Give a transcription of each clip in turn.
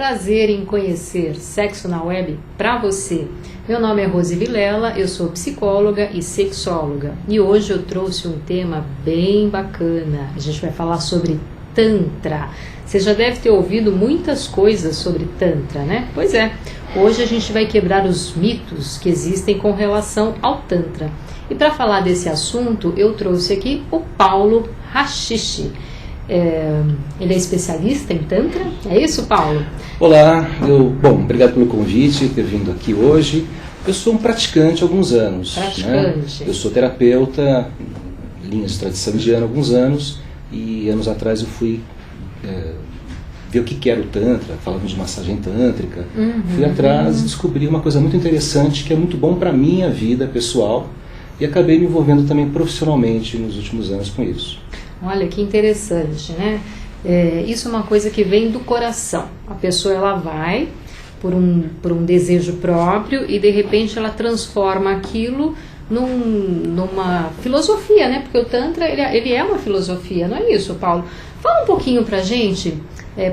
prazer em conhecer Sexo na Web para você. Meu nome é Rose Vilela, eu sou psicóloga e sexóloga e hoje eu trouxe um tema bem bacana. A gente vai falar sobre Tantra. Você já deve ter ouvido muitas coisas sobre Tantra, né? Pois é, hoje a gente vai quebrar os mitos que existem com relação ao Tantra. E para falar desse assunto, eu trouxe aqui o Paulo Rachichi. Ele é especialista em Tantra, é isso, Paulo? Olá, obrigado pelo convite, ter vindo aqui hoje. Eu sou um praticante há alguns anos. Praticante. Né? Eu sou terapeuta, linhas de tradição indiana há alguns anos, e anos atrás eu fui ver o que era o Tantra, falando de massagem tântrica. Fui atrás e descobri uma coisa muito interessante, que é muito bom para a minha vida pessoal, e acabei me envolvendo também profissionalmente nos últimos anos com isso. Olha que interessante, né? Isso é uma coisa que vem do coração. A pessoa ela vai por um desejo próprio e de repente ela transforma aquilo numa filosofia, né? Porque o Tantra ele é uma filosofia, não é isso, Paulo? Fala um pouquinho pra gente,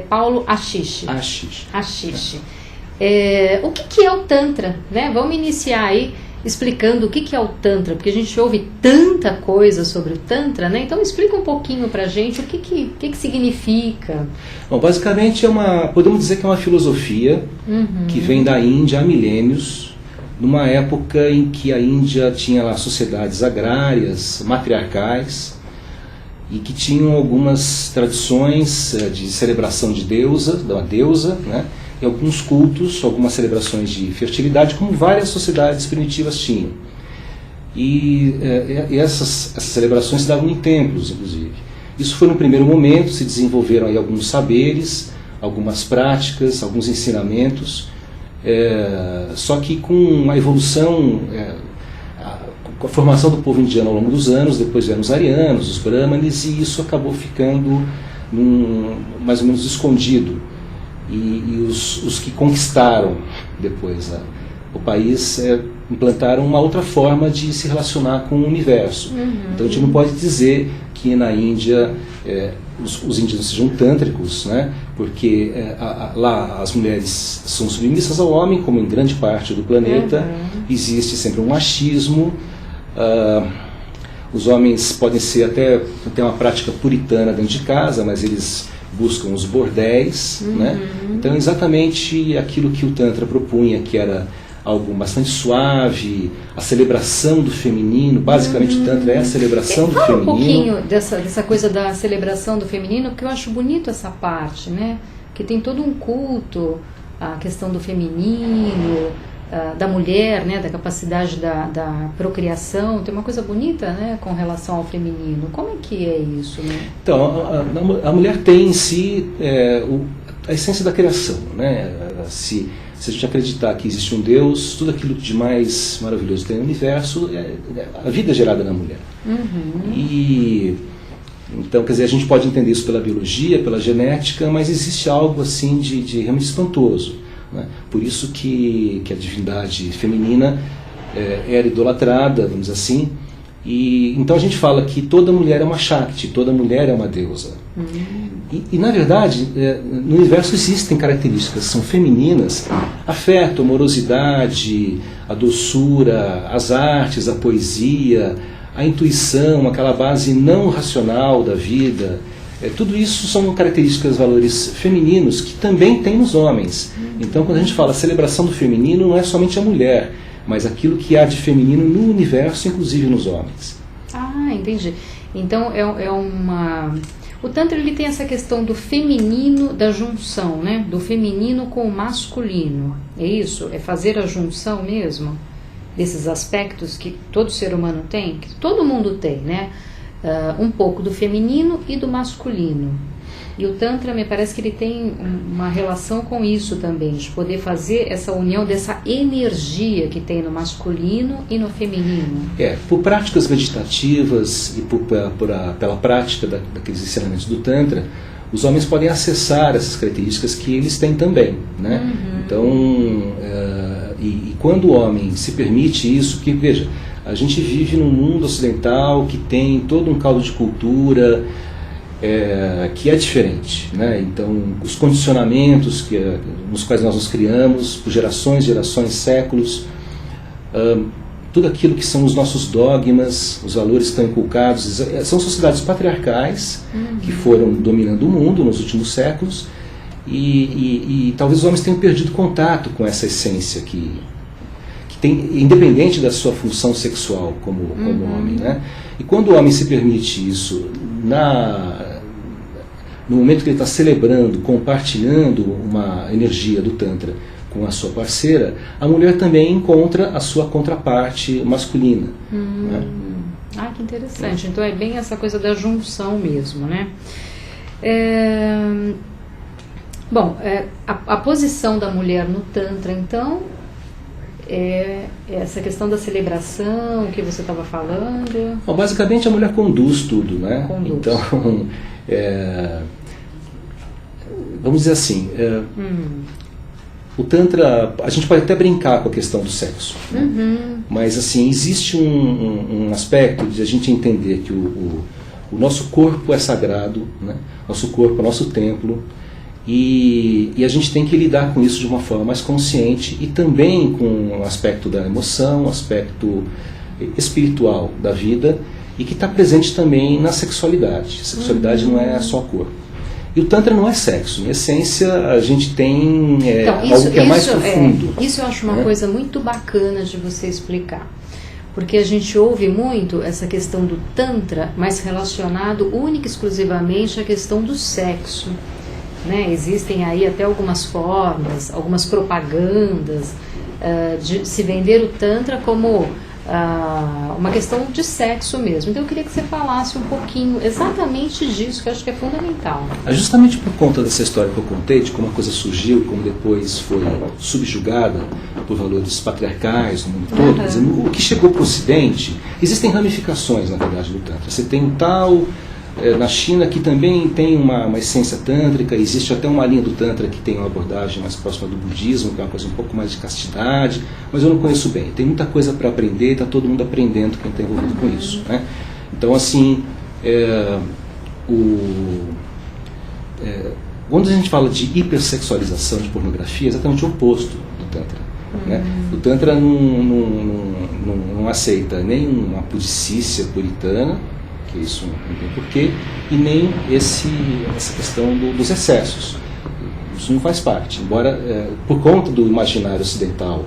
Paulo Rachichi. Rachichi. O que é o Tantra, né? Vamos iniciar aí explicando o que é o Tantra, porque a gente ouve tanta coisa sobre o Tantra, né? Então explica um pouquinho pra gente o que significa. Bom, basicamente podemos dizer que é uma filosofia que vem da Índia há milênios, numa época em que a Índia tinha lá sociedades agrárias, matriarcais, e que tinham algumas tradições de celebração de da deusa, né? E alguns cultos, algumas celebrações de fertilidade, como várias sociedades primitivas tinham. E essas celebrações se davam em templos, inclusive. Isso foi no primeiro momento, se desenvolveram aí alguns saberes, algumas práticas, alguns ensinamentos, só que com a evolução, com a formação do povo indiano ao longo dos anos, depois vieram os arianos, os brahmanes, e isso acabou ficando mais ou menos escondido. E os que conquistaram depois o país implantaram uma outra forma de se relacionar com o universo. Então a gente não pode dizer que na Índia os índios sejam tântricos, né? Porque lá as mulheres são submissas ao homem, como em grande parte do planeta. Existe sempre um machismo. Os homens podem ser ter uma prática puritana dentro de casa, mas eles buscam os bordéis, né? Então exatamente aquilo que o Tantra propunha, que era algo bastante suave, a celebração do feminino, basicamente o Tantra é a celebração do feminino. Fala um pouquinho dessa coisa da celebração do feminino, porque eu acho bonito essa parte, né? Que tem todo um culto, a questão do feminino, da mulher, né, da capacidade da procriação, tem uma coisa bonita, né, com relação ao feminino. Como é que é isso, né? Então, a mulher tem em si a essência da criação, né? Se a gente acreditar que existe um Deus, tudo aquilo de mais maravilhoso que tem no universo, a vida é gerada na mulher. Então, quer dizer, a gente pode entender isso pela biologia, pela genética, mas existe algo assim de realmente espantoso. Por isso que a divindade feminina era idolatrada, vamos dizer assim, e então a gente fala que toda mulher é uma Shakti, toda mulher é uma deusa. E na verdade, no universo existem características que são femininas: afeto, amorosidade, a doçura, as artes, a poesia, a intuição, aquela base não racional da vida. Tudo isso são características, valores femininos que também tem nos homens. Então, quando a gente fala celebração do feminino, não é somente a mulher, mas aquilo que há de feminino no universo, inclusive nos homens. Ah, entendi. Então, o Tantra ele tem essa questão do feminino, da junção, né? Do feminino com o masculino. É isso? É fazer a junção mesmo? Desses aspectos que todo ser humano tem? Que todo mundo tem, né? Um pouco do feminino e do masculino. E o Tantra, me parece que ele tem uma relação com isso também, de poder fazer essa união dessa energia que tem no masculino e no feminino. Por práticas meditativas e pela prática daqueles ensinamentos do Tantra, os homens podem acessar essas características que eles têm também, né? Então, e quando o homem se permite isso, que veja, a gente vive num mundo ocidental que tem todo um caldo de cultura que é diferente, né? Então, os condicionamentos nos quais nós nos criamos por gerações, séculos, tudo aquilo que são os nossos dogmas, os valores que estão inculcados, são sociedades patriarcais que foram dominando o mundo nos últimos séculos e talvez os homens tenham perdido contato com essa essência que tem, independente da sua função sexual como homem, né? E quando o homem se permite isso no momento que ele está celebrando, compartilhando uma energia do Tantra com a sua parceira, a mulher também encontra a sua contraparte masculina. Né? Ah, que interessante. Então é bem essa coisa da junção mesmo, né? Bom, a posição da mulher no Tantra, então, é essa questão da celebração que você estava falando? Bom, basicamente a mulher conduz tudo, né? Conduz. Então, vamos dizer assim, o Tantra, a gente pode até brincar com a questão do sexo, né? Mas assim, existe um aspecto de a gente entender que o nosso corpo é sagrado, né? Nosso corpo é nosso templo, e a gente tem que lidar com isso de uma forma mais consciente e também com o aspecto da emoção, o aspecto espiritual da vida, e que está presente também na sexualidade. A sexualidade não é só corpo. E o Tantra não é sexo. Em essência, a gente tem algo que é mais profundo. Isso eu acho uma coisa muito bacana de você explicar. Porque a gente ouve muito essa questão do Tantra, mas relacionado única e exclusivamente à questão do sexo. Né? Existem aí até algumas formas, algumas propagandas de se vender o Tantra como uma questão de sexo mesmo. Então eu queria que você falasse um pouquinho exatamente disso, que eu acho que é fundamental. Justamente por conta dessa história que eu contei, de como a coisa surgiu, como depois foi subjugada por valores patriarcais no mundo todo, dizendo, o que chegou para o Ocidente, existem ramificações, na verdade, do Tantra. Você tem o tal... na China, que também tem uma essência tântrica, existe até uma linha do Tantra que tem uma abordagem mais próxima do budismo, que é uma coisa um pouco mais de castidade, mas eu não conheço bem. Tem muita coisa para aprender, está todo mundo aprendendo, quem está envolvido com isso, né? Então, assim, quando a gente fala de hipersexualização de pornografia, é exatamente o oposto do Tantra. Né? O Tantra não aceita nem uma pudicícia puritana, que isso não tem porquê, e nem essa questão dos excessos. Isso não faz parte. Embora, por conta do imaginário ocidental,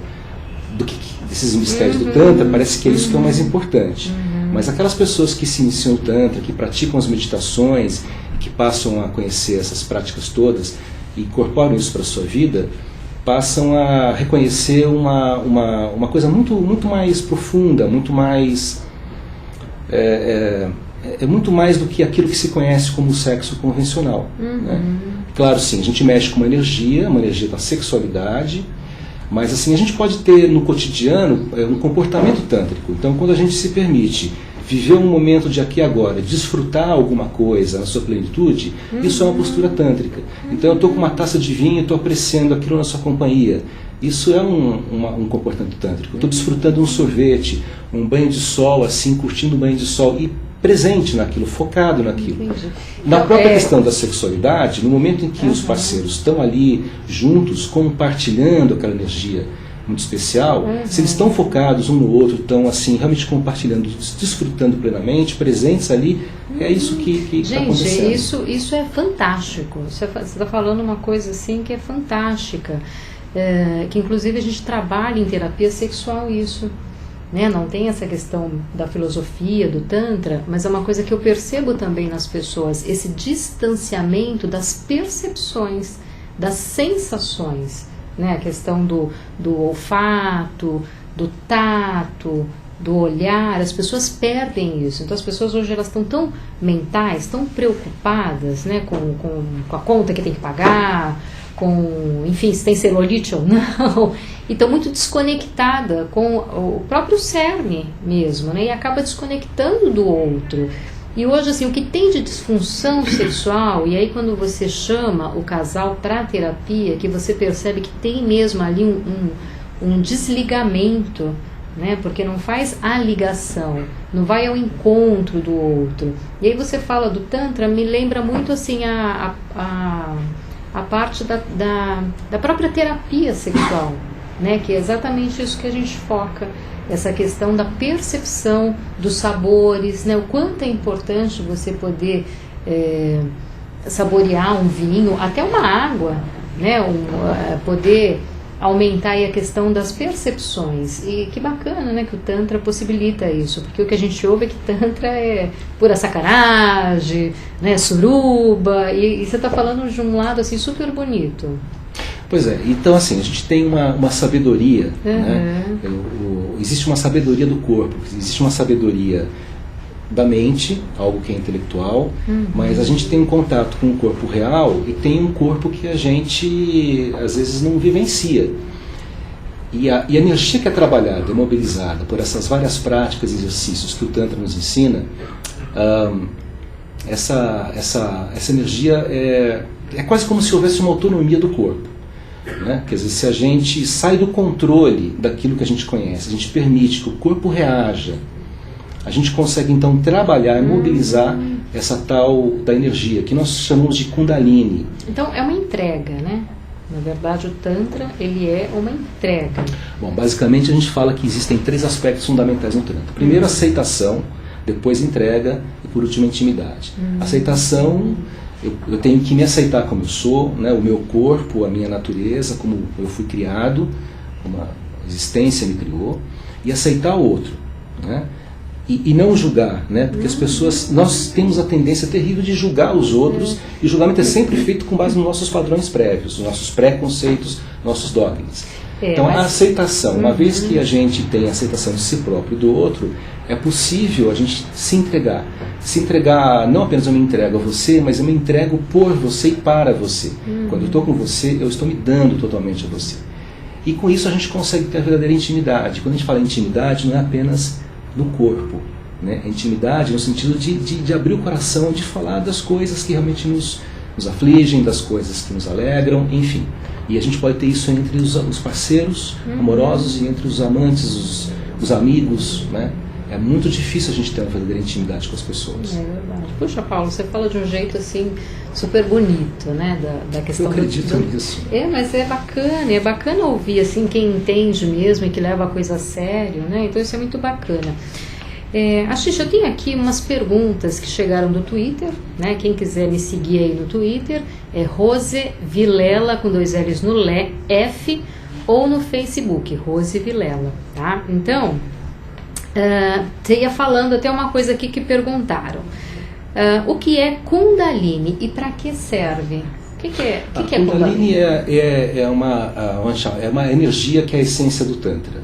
desses mistérios do Tantra, parece que é isso que é o mais importante. Mas aquelas pessoas que se iniciam no Tantra, que praticam as meditações, que passam a conhecer essas práticas todas e incorporam isso para a sua vida, passam a reconhecer uma coisa muito, muito mais profunda, muito mais... É muito mais do que aquilo que se conhece como sexo convencional. Né? Claro, sim, a gente mexe com uma energia da sexualidade, mas assim, a gente pode ter no cotidiano um comportamento tântrico. Então, quando a gente se permite viver um momento de aqui e agora, desfrutar alguma coisa na sua plenitude, isso é uma postura tântrica. Então, eu estou com uma taça de vinho e estou apreciando aquilo na sua companhia. Isso é um comportamento tântrico. Eu estou desfrutando um sorvete, um banho de sol, assim, curtindo um banho de sol e presente naquilo, focado naquilo. Entendi. Na própria questão da sexualidade, no momento em que os parceiros estão ali juntos, compartilhando aquela energia muito especial, se eles estão focados um no outro, estão assim, realmente compartilhando, desfrutando plenamente, presentes ali, é isso que está acontecendo. Gente, isso é fantástico. Você está falando uma coisa assim que é fantástica. Que inclusive a gente trabalha em terapia sexual isso. Né? Não tem essa questão da filosofia, do Tantra, mas é uma coisa que eu percebo também nas pessoas, esse distanciamento das percepções, das sensações, né? A questão do olfato, do tato, do olhar, as pessoas perdem isso. Então as pessoas hoje elas estão tão mentais, tão preocupadas, né? com a conta que tem que pagar, enfim, se tem celulite ou não, e estão muito desconectada com o próprio cerne mesmo, né? E acaba desconectando do outro. E hoje, assim, o que tem de disfunção sexual, e aí quando você chama o casal para terapia, que você percebe que tem mesmo ali um desligamento, né? Porque não faz a ligação, não vai ao encontro do outro. E aí você fala do Tantra, me lembra muito assim a parte da própria terapia sexual, né? Que é exatamente isso que a gente foca, essa questão da percepção dos sabores, né? O quanto é importante você poder saborear um vinho, até uma água, né? Poder aumentar aí a questão das percepções. E que bacana, né, que o Tantra possibilita isso, porque o que a gente ouve é que Tantra é pura sacanagem, né, suruba, e você está falando de um lado assim super bonito. Pois é, então assim, a gente tem uma sabedoria, né? Existe uma sabedoria do corpo, existe uma sabedoria da mente, algo que é intelectual, mas a gente tem um contato com o corpo real e tem um corpo que a gente às vezes não vivencia. E a energia que é trabalhada, é mobilizada por essas várias práticas e exercícios que o Tantra nos ensina, essa energia é quase como se houvesse uma autonomia do corpo, né? Quer dizer, se a gente sai do controle daquilo que a gente conhece, a gente permite que o corpo reaja, a gente consegue então trabalhar e mobilizar essa tal da energia, que nós chamamos de Kundalini. Então é uma entrega, né? Na verdade o Tantra, ele é uma entrega. Bom, basicamente a gente fala que existem 3 aspectos fundamentais no Tantra. Primeiro, aceitação, depois entrega e por último intimidade. Aceitação, eu tenho que me aceitar como eu sou, né? O meu corpo, a minha natureza, como eu fui criado, uma existência me criou, e aceitar o outro, né? E não julgar, né? Porque as pessoas, nós temos a tendência terrível de julgar os outros, e o julgamento é sempre feito com base nos nossos padrões prévios, nos nossos preconceitos, nossos dogmas. Então a aceitação, uma vez que a gente tem a aceitação de si próprio e do outro, é possível a gente se entregar. Se entregar, não apenas eu me entrego a você, mas eu me entrego por você e para você. Quando eu estou com você, eu estou me dando totalmente a você. E com isso a gente consegue ter a verdadeira intimidade. Quando a gente fala em intimidade, não é apenas no corpo, né? A intimidade no sentido de abrir o coração, de falar das coisas que realmente nos afligem, das coisas que nos alegram, enfim. E a gente pode ter isso entre os parceiros amorosos e entre os amantes, os amigos, né? É muito difícil a gente ter uma verdadeira intimidade com as pessoas. É verdade. Puxa, Paulo, você fala de um jeito assim super bonito, né, da questão. Eu acredito nisso. Mas é bacana ouvir assim quem entende mesmo e que leva a coisa a sério, né? Então isso é muito bacana. Axixa, eu tenho aqui umas perguntas que chegaram do Twitter, né? Quem quiser me seguir aí no Twitter é Rose Vilela com 2 L's no F, ou no Facebook, Rose Vilela, tá? Então, teria falando até uma coisa aqui que perguntaram. O que é Kundalini e para que serve? O que é Kundalini? É uma energia que é a essência do Tantra.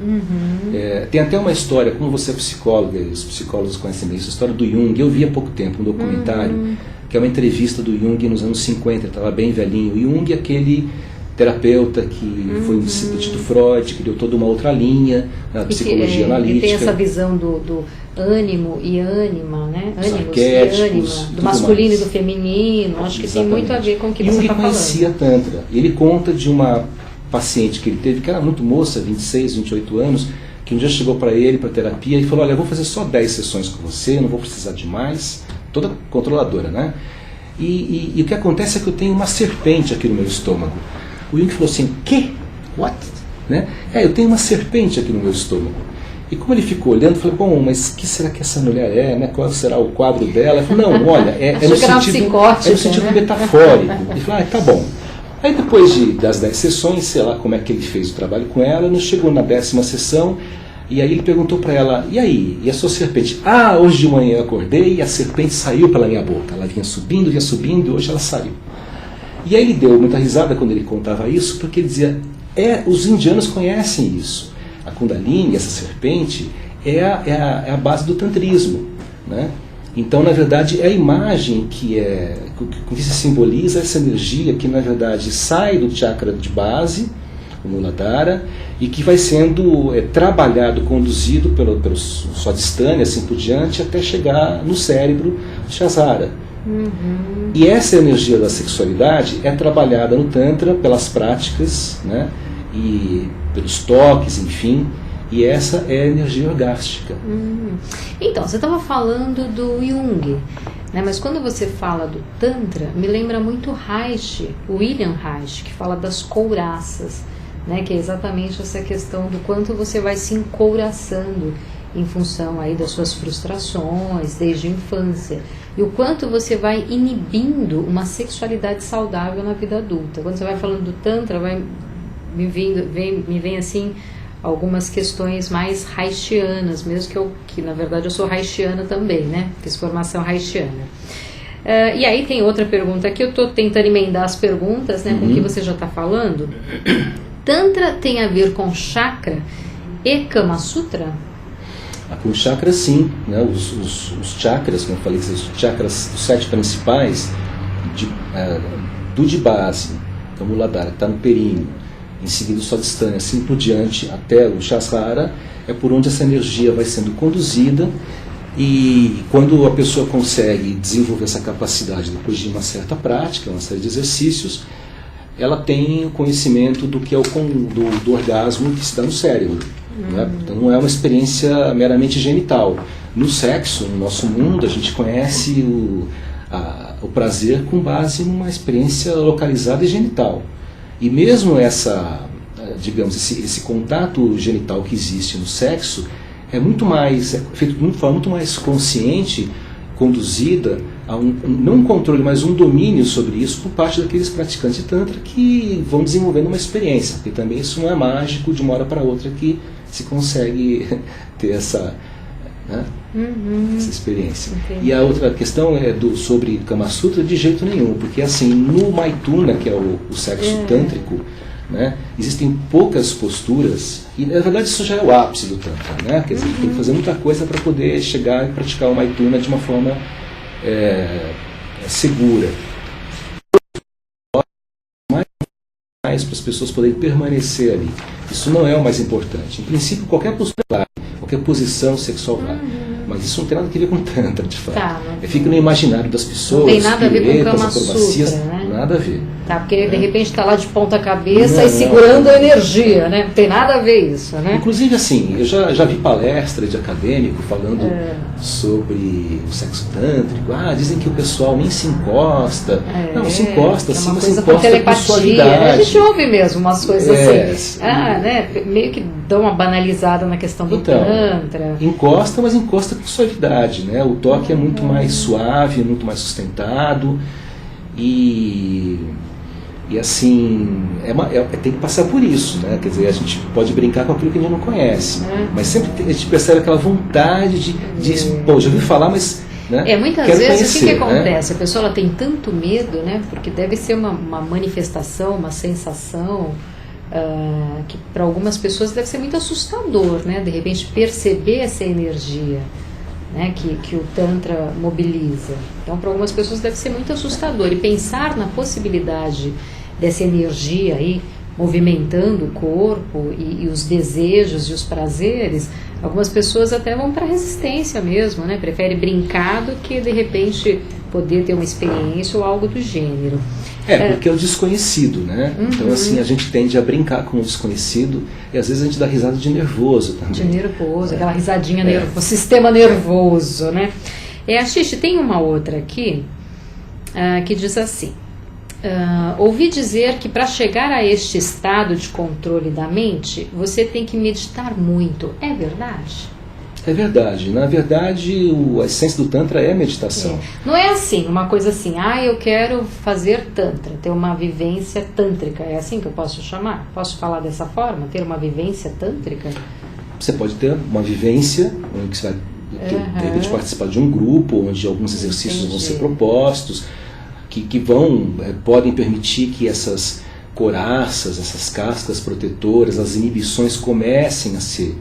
Tem até uma história, como você é psicóloga, e os psicólogos conhecem bem isso, a história do Jung. Eu vi há pouco tempo um documentário, que é uma entrevista do Jung nos anos 50, ele estava bem velhinho. O Jung é aquele terapeuta que foi discípulo de Freud, que deu toda uma outra linha na psicologia analítica. E tem essa visão do ânimo e ânima, né? Ânimos e ânima, do masculino e do feminino. Acho que tem muito a ver com o que você está falando. E conhecia Tantra. Ele conta de uma paciente que ele teve, que era muito moça, 26, 28 anos, que um dia chegou para ele, para terapia, e falou: olha, eu vou fazer só 10 sessões com você, não vou precisar de mais. Toda controladora, né? E o que acontece é que eu tenho uma serpente aqui no meu estômago. O Jung falou assim: que? What? Né? Eu tenho uma serpente aqui no meu estômago. E como ele ficou olhando, falou: bom, mas que será que essa mulher é? Né? Qual será o quadro dela? Ele falou: não, olha, é no sentido metafórico. Ele falou: tá bom. Aí depois das 10 sessões, sei lá como é que ele fez o trabalho com ela, nos chegou na 10ª sessão, e aí ele perguntou para ela: e aí? E a sua serpente? Hoje de manhã eu acordei e a serpente saiu pela minha boca. Ela vinha subindo e hoje ela saiu. E aí ele deu muita risada quando ele contava isso, porque ele dizia: os indianos conhecem isso. A Kundalini, essa serpente, é a base do tantrismo, né? Então, na verdade, é a imagem que se simboliza essa energia que, na verdade, sai do chakra de base, o Muladhara, e que vai sendo trabalhado, conduzido pelo Swadhisthana, assim por diante, até chegar no cérebro, Shasara. E essa energia da sexualidade é trabalhada no Tantra pelas práticas, né, e pelos toques, enfim, E essa é a energia orgástica. Então, você estava falando do Jung, né? Mas quando você fala do Tantra, me lembra muito Reich, William Reich, que fala das couraças, né? Que é exatamente essa questão do quanto você vai se encouraçando em função aí das suas frustrações desde a infância, e o quanto você vai inibindo uma sexualidade saudável na vida adulta. Quando você vai falando do Tantra, me vem assim algumas questões mais reichianas, mesmo que na verdade eu sou reichiana também, né? Fiz formação reichiana. E aí tem outra pergunta aqui, eu estou tentando emendar as perguntas, né, com o que você já está falando. Tantra tem a ver com chakra e Kama Sutra? Com chakras, sim, né? Os chakras, como eu falei, os chakras, os 7 principais, do de base, o Muladhara, que está no períneo, em seguida o Swadhisthana, assim por diante, até o Sahasrara, é por onde essa energia vai sendo conduzida, e quando a pessoa consegue desenvolver essa capacidade depois de uma certa prática, uma série de exercícios, ela tem o conhecimento do que é do orgasmo que se dá no cérebro. Né? Então não é uma experiência meramente genital. No sexo, no nosso mundo, a gente conhece o prazer com base numa experiência localizada e genital. E mesmo esse contato genital que existe no sexo é feito de uma forma muito mais consciente, conduzida a não um controle, mas um domínio sobre isso por parte daqueles praticantes de Tantra que vão desenvolvendo uma experiência, porque também isso não é mágico de uma hora para outra que se consegue ter essa experiência. Entendi. E a outra questão é sobre Kama Sutra, de jeito nenhum, porque assim, no Maituna, que é o sexo tântrico, né, existem poucas posturas, e na verdade isso já é o ápice do Tantra, né? Quer dizer, tem que fazer muita coisa para poder chegar e praticar o Maituna de uma forma segura. Mais para as pessoas poderem permanecer ali. Isso não é o mais importante. Em princípio, qualquer postura vale, qualquer posição sexual vale. Mas isso não tem nada a ver com Tantra, de fato. Tá, fica no imaginário das pessoas, não tem nada a ver com Kama acrobacias, Sutra, né? Nada a ver. Tá, porque de repente está lá de ponta cabeça e segurando a energia, né? Não tem nada a ver isso, né? Inclusive, assim, eu já vi palestra de acadêmico falando sobre o sexo tântrico. Dizem que o pessoal nem se encosta. Não, se encosta, sim, mas se encosta com suavidade. A gente ouve mesmo umas coisas assim. Né? Meio que dão uma banalizada na questão do Tantra. Encosta, mas encosta com suavidade, né? O toque é muito mais suave, muito mais sustentado. E assim, tem que passar por isso, né? Quer dizer, a gente pode brincar com aquilo que a gente não conhece, mas sempre a gente percebe aquela vontade de já ouvi falar, mas... Né? Muitas quero vezes conhecer, o que acontece? A pessoa ela tem tanto medo, né? Porque deve ser uma manifestação, uma sensação que para algumas pessoas deve ser muito assustador, né? De repente perceber essa energia, né, que o Tantra mobiliza. Então, para algumas pessoas deve ser muito assustador. E pensar na possibilidade dessa energia aí movimentando o corpo e os desejos e os prazeres, algumas pessoas até vão para a resistência mesmo, né? Prefere brincar do que, de repente, poder ter uma experiência ou algo do gênero. Porque é o desconhecido, né? Então, assim, a gente tende a brincar com o desconhecido e às vezes a gente dá risada de nervoso também. De nervoso, aquela risadinha nervosa, sistema nervoso, né? Xixi, tem uma outra aqui que diz assim: ouvi dizer que para chegar a este estado de controle da mente, você tem que meditar muito. É verdade? É verdade. Na verdade, a essência do Tantra é a meditação. Não é assim, uma coisa assim, eu quero fazer Tantra, ter uma vivência tântrica. É assim que eu posso chamar? Posso falar dessa forma? Ter uma vivência tântrica? Você pode ter uma vivência onde você vai, de repente, participar de um grupo, onde alguns exercícios vão ser propostos, que podem permitir que essas couraças, essas cascas protetoras, as inibições comecem a ser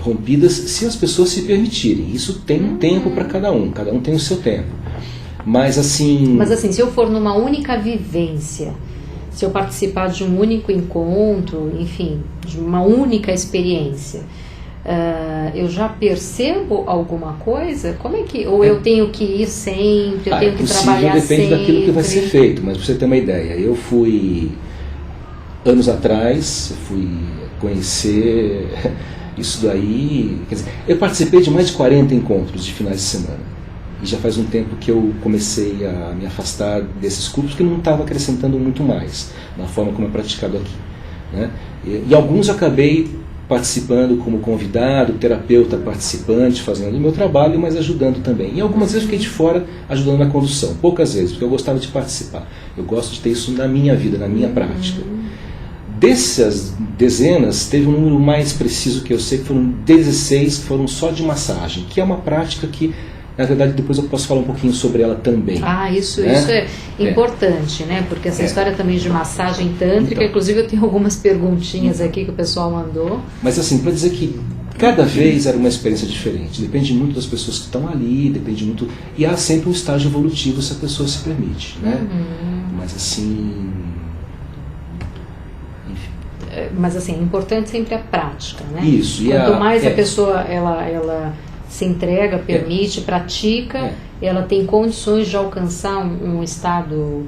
rompidas, se as pessoas se permitirem. Isso tem um tempo para cada um tem o seu tempo. Mas assim, se eu for numa única vivência, se eu participar de um único encontro, enfim, de uma única experiência, eu já percebo alguma coisa? Como é que... Ou eu tenho que ir sempre, eu tenho que trabalhar sempre? Depende daquilo que vai ser feito, mas para você ter uma ideia, eu fui, anos atrás, conhecer Isso daí, quer dizer, eu participei de mais de 40 encontros de finais de semana. E já faz um tempo que eu comecei a me afastar desses cursos, que não estava acrescentando muito mais na forma como é praticado aqui, né? E alguns eu acabei participando como convidado, terapeuta participante, fazendo o meu trabalho, mas ajudando também. E algumas vezes fiquei de fora ajudando na condução, poucas vezes, porque eu gostava de participar. Eu gosto de ter isso na minha vida, na minha prática. Dessas dezenas, teve um número mais preciso que eu sei, que foram 16 que foram só de massagem, que é uma prática que, na verdade, depois eu posso falar um pouquinho sobre ela também. Isso é importante, né? Porque essa história também de massagem tântrica, então, inclusive eu tenho algumas perguntinhas aqui que o pessoal mandou. Mas assim, para dizer que cada vez era uma experiência diferente, depende muito das pessoas que estão ali, depende muito... E há sempre um estágio evolutivo se a pessoa se permite, né? Mas assim... Mas assim, é importante sempre a prática, né? Isso. Quanto mais a pessoa ela se entrega, permite, pratica, ela tem condições de alcançar um estado...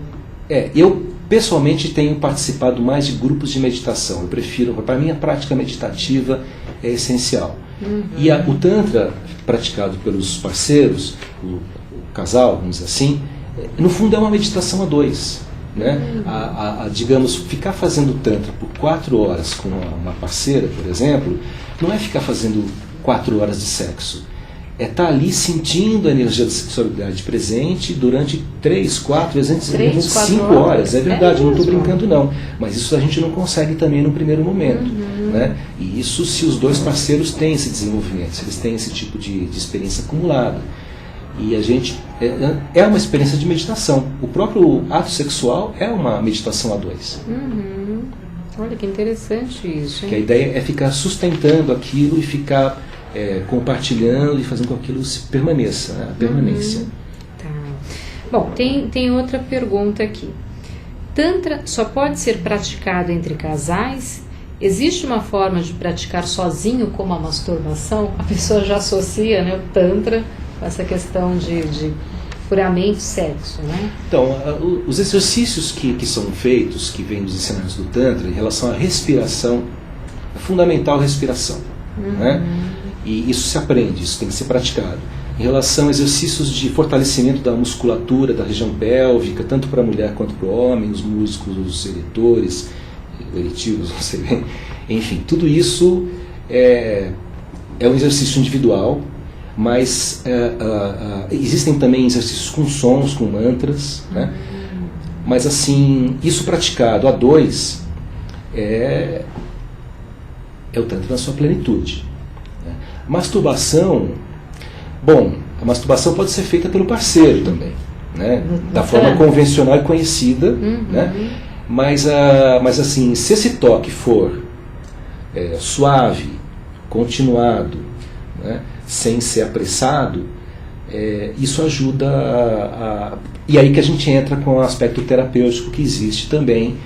Eu pessoalmente tenho participado mais de grupos de meditação. Eu prefiro, para mim a prática meditativa é essencial. E o Tantra, praticado pelos parceiros, o casal, vamos dizer assim, no fundo é uma meditação a dois. Né? Digamos, ficar fazendo Tantra por 4 horas com uma parceira, por exemplo, não é ficar fazendo 4 horas de sexo. É estar ali sentindo a energia da sexualidade presente durante 3, 4, 5 horas. É verdade, eu não estou brincando não. Mas isso a gente não consegue também no primeiro momento. Né? E isso se os dois parceiros têm esse desenvolvimento, se eles têm esse tipo de experiência acumulada. E a gente... É uma experiência de meditação. O próprio ato sexual é uma meditação a dois. Olha que interessante isso, hein? Que a ideia é ficar sustentando aquilo e ficar compartilhando e fazendo com que aquilo se permaneça, né? A permanência. Tá. Bom, tem outra pergunta aqui. Tantra só pode ser praticado entre casais? Existe uma forma de praticar sozinho, como a masturbação? A pessoa já associa, né, o Tantra com essa questão de puramente sexo, né? Então, os exercícios que são feitos, que vêm dos ensinamentos do Tantra, em relação à respiração, é fundamental a respiração. Né? E isso se aprende, isso tem que ser praticado. Em relação a exercícios de fortalecimento da musculatura, da região pélvica, tanto para a mulher quanto para o homem, os músculos eretores, eretivos, não sei bem. Enfim, tudo isso é um exercício individual, mas existem também exercícios com sons, com mantras, né? Mas assim, isso praticado a dois é o Tantra na sua plenitude. Né? Masturbação, bom, a masturbação pode ser feita pelo parceiro também, né? Da forma convencional e conhecida, né? Mas assim, se esse toque for suave, continuado, né? Sem ser apressado, isso ajuda e aí que a gente entra com o aspecto terapêutico que existe também,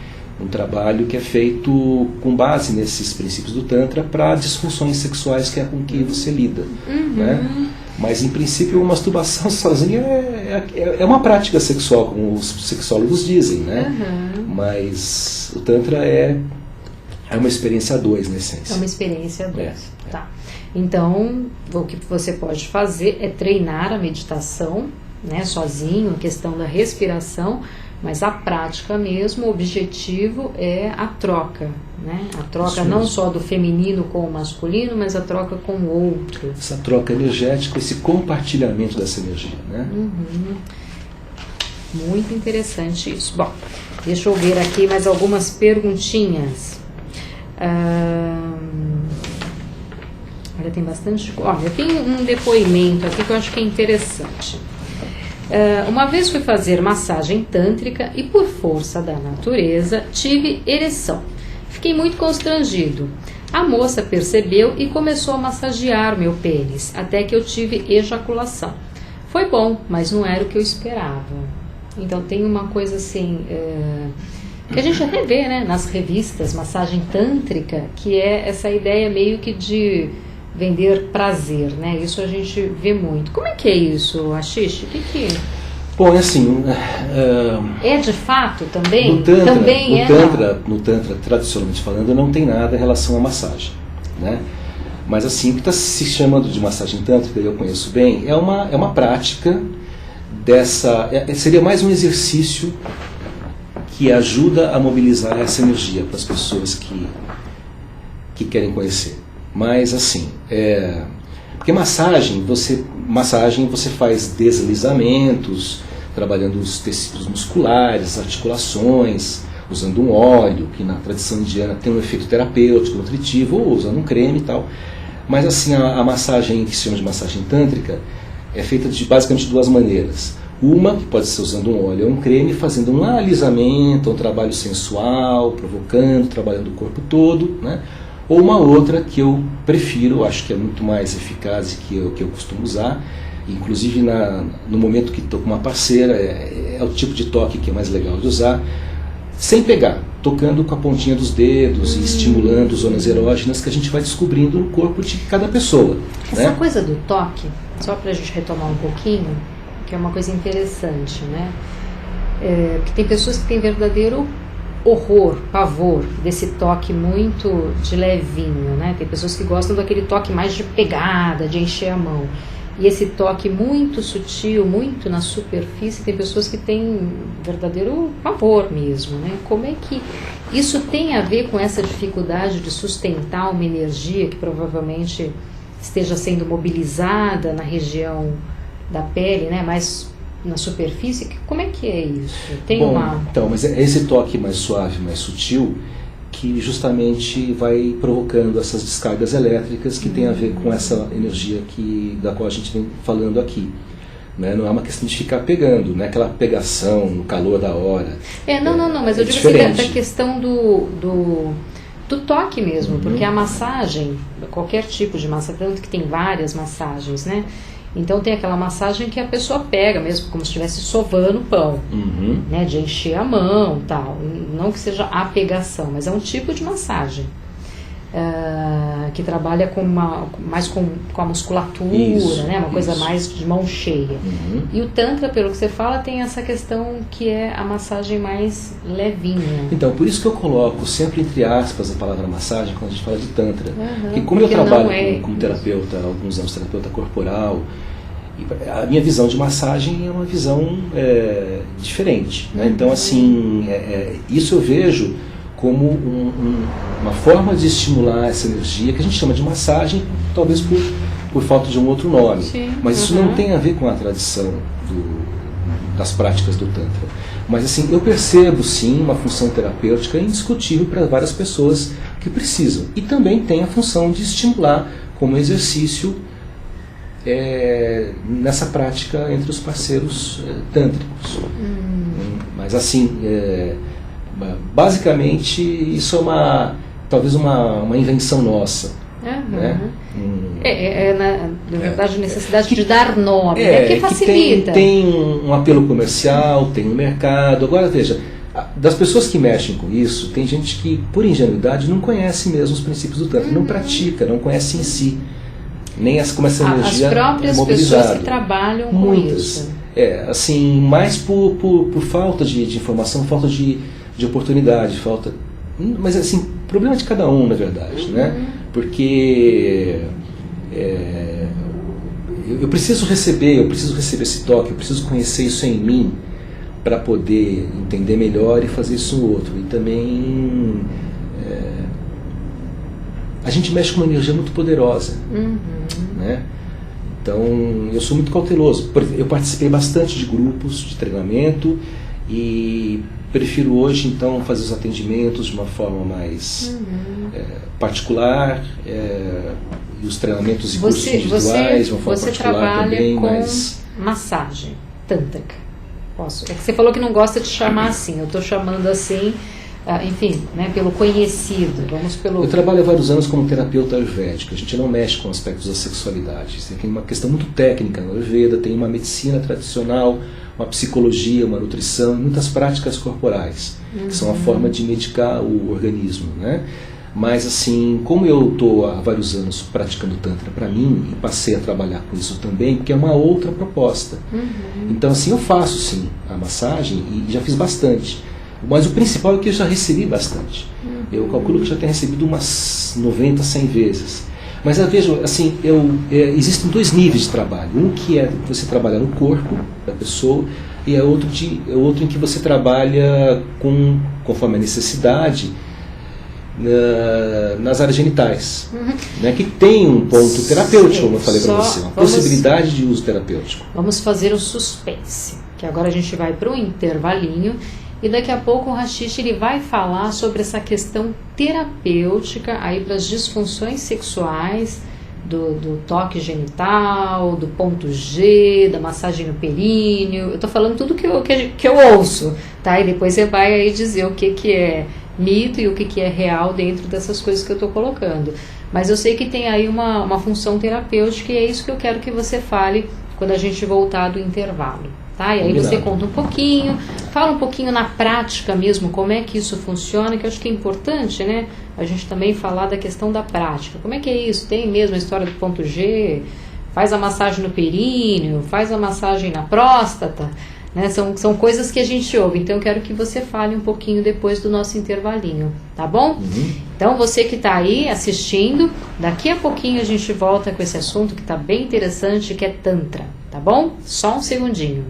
um trabalho que é feito com base nesses princípios do Tantra para disfunções sexuais, que é com que você lida. Né? Mas em princípio a masturbação sozinha é uma prática sexual, como os sexólogos dizem, né? Mas o Tantra é uma experiência a dois, na essência. É uma experiência a dois. Tá. Então, o que você pode fazer é treinar a meditação, né, sozinho, a questão da respiração, mas a prática mesmo, o objetivo é a troca, né? A troca não só do feminino com o masculino, mas a troca com o outro. Essa troca energética, esse compartilhamento dessa energia, né? Muito interessante isso. Bom, deixa eu ver aqui mais algumas perguntinhas. Olha, tem bastante... Olha, tem um depoimento aqui que eu acho que é interessante. Uma vez fui fazer massagem tântrica e, por força da natureza, tive ereção. Fiquei muito constrangido. A moça percebeu e começou a massagear meu pênis, até que eu tive ejaculação. Foi bom, mas não era o que eu esperava. Então tem uma coisa assim... que a gente até vê, né, nas revistas, massagem tântrica, que é essa ideia meio que de vender prazer, né? Isso a gente vê muito. Como é que é isso, Ashish? O que... Bom, é assim... é de fato também? No Tantra, tradicionalmente falando, não tem nada em relação à massagem, né? Mas assim, o que está se chamando de massagem tântrica, eu conheço bem, é uma prática dessa... seria mais um exercício que ajuda a mobilizar essa energia para as pessoas que querem conhecer. Mas assim, porque massagem você faz deslizamentos, trabalhando os tecidos musculares, articulações, usando um óleo, que na tradição indiana tem um efeito terapêutico, nutritivo, ou usando um creme e tal. Mas assim, a massagem que se chama de massagem tântrica é feita de basicamente duas maneiras. Uma, que pode ser usando um óleo ou um creme, fazendo um alisamento, um trabalho sensual, provocando, trabalhando o corpo todo, né? Ou uma outra que eu prefiro, acho que é muito mais eficaz e que eu costumo usar, inclusive no momento que estou com uma parceira, é o tipo de toque que é mais legal de usar, sem pegar, tocando com a pontinha dos dedos e estimulando zonas erógenas que a gente vai descobrindo no corpo de cada pessoa. Essa né? coisa do toque, só para a gente retomar um pouquinho, que é uma coisa interessante, né? Porque tem pessoas que têm verdadeiro horror, pavor desse toque muito de levinho, né? Tem pessoas que gostam daquele toque mais de pegada, de encher a mão. E esse toque muito sutil, muito na superfície, tem pessoas que têm verdadeiro pavor mesmo, né? Como é que isso tem a ver com essa dificuldade de sustentar uma energia que provavelmente esteja sendo mobilizada na região da pele, né? Mais na superfície? Como é que é isso? Tem Então, mas é esse toque mais suave, mais sutil, que justamente vai provocando essas descargas elétricas que tem a ver com essa energia da qual a gente vem falando aqui. Né? Não é uma questão de ficar pegando, não é aquela pegação no calor da hora. Não, mas eu digo assim, da questão do toque mesmo, porque a massagem, qualquer tipo de massagem, tanto que tem várias massagens, né? Então tem aquela massagem que a pessoa pega mesmo, como se estivesse sovando pão, né, de encher a mão, tal. Não que seja a pegação, mas é um tipo de massagem que trabalha mais com a musculatura, né, uma coisa mais de mão cheia. E o Tantra, pelo que você fala, tem essa questão que é a massagem mais levinha. Então, por isso que eu coloco sempre entre aspas a palavra massagem quando a gente fala de Tantra. Porque como eu trabalho como terapeuta, há alguns anos terapeuta corporal, a minha visão de massagem é uma visão diferente. Né? Então, assim, isso eu vejo como uma forma de estimular essa energia, que a gente chama de massagem, talvez por falta de um outro nome. Sim, mas isso não tem a ver com a tradição das práticas do Tantra. Mas assim, eu percebo sim uma função terapêutica indiscutível para várias pessoas que precisam. E também tem a função de estimular como exercício nessa prática entre os parceiros tântricos. Mas assim, basicamente isso é talvez uma invenção nossa. Né? Na verdade, a necessidade de dar nome, que facilita. Tem um apelo comercial, tem um mercado. Agora veja, das pessoas que mexem com isso, tem gente que, por ingenuidade, não conhece mesmo os princípios do Tantra, não pratica, não conhece em si. Nem como essa energia as próprias pessoas que trabalham com isso. Assim, mais por falta de informação, falta de oportunidade, mas assim, problema de cada um, na verdade, né? Porque eu preciso receber esse toque, eu preciso conhecer isso em mim para poder entender melhor e fazer isso no outro. E também a gente mexe com uma energia muito poderosa, né? Então eu sou muito cauteloso. Eu participei bastante de grupos de treinamento e prefiro hoje então fazer os atendimentos de uma forma mais particular, e os treinamentos e cursos individuais de uma forma particular também. Você trabalha com massagem tântrica. É que você falou que não gosta de chamar assim, eu estou chamando assim, enfim, né, pelo conhecido. Eu trabalho há vários anos como terapeuta ayurvédico. A gente não mexe com aspectos da sexualidade. Isso tem uma questão muito técnica na Ayurveda, tem uma medicina tradicional, uma psicologia, uma nutrição, muitas práticas corporais, que são a forma de medicar o organismo, né? Mas assim, como eu estou há vários anos praticando Tantra para mim, e passei a trabalhar com isso também, porque é uma outra proposta. Então assim, eu faço sim a massagem e já fiz bastante. Mas o principal é que eu já recebi bastante. Eu calculo que já tenho recebido umas 90, 100 vezes. Mas eu vejo, assim, existem dois níveis de trabalho. Um que é você trabalha no corpo da pessoa e é outro em que você trabalha conforme a necessidade nas áreas genitais, né, que tem um ponto terapêutico, como eu falei para você, uma possibilidade de uso terapêutico. Vamos fazer um suspense, que agora a gente vai para um intervalinho e daqui a pouco o Rashish ele vai falar sobre essa questão terapêutica aí para as disfunções sexuais, do toque genital, do ponto G, da massagem no períneo. Eu estou falando tudo que eu ouço, tá? E depois você vai aí dizer o que é mito e o que é real dentro dessas coisas que eu estou colocando. Mas eu sei que tem aí uma função terapêutica e é isso que eu quero que você fale quando a gente voltar do intervalo. Tá? E aí você conta um pouquinho, fala um pouquinho na prática mesmo, como é que isso funciona, que eu acho que é importante, né? A gente também falar da questão da prática. Como é que é isso? Tem mesmo a história do ponto G, faz a massagem no períneo, faz a massagem na próstata, né? São coisas que a gente ouve, então eu quero que você fale um pouquinho depois do nosso intervalinho, tá bom? Então você que está aí assistindo, daqui a pouquinho a gente volta com esse assunto que está bem interessante, que é Tantra, tá bom? Só um segundinho.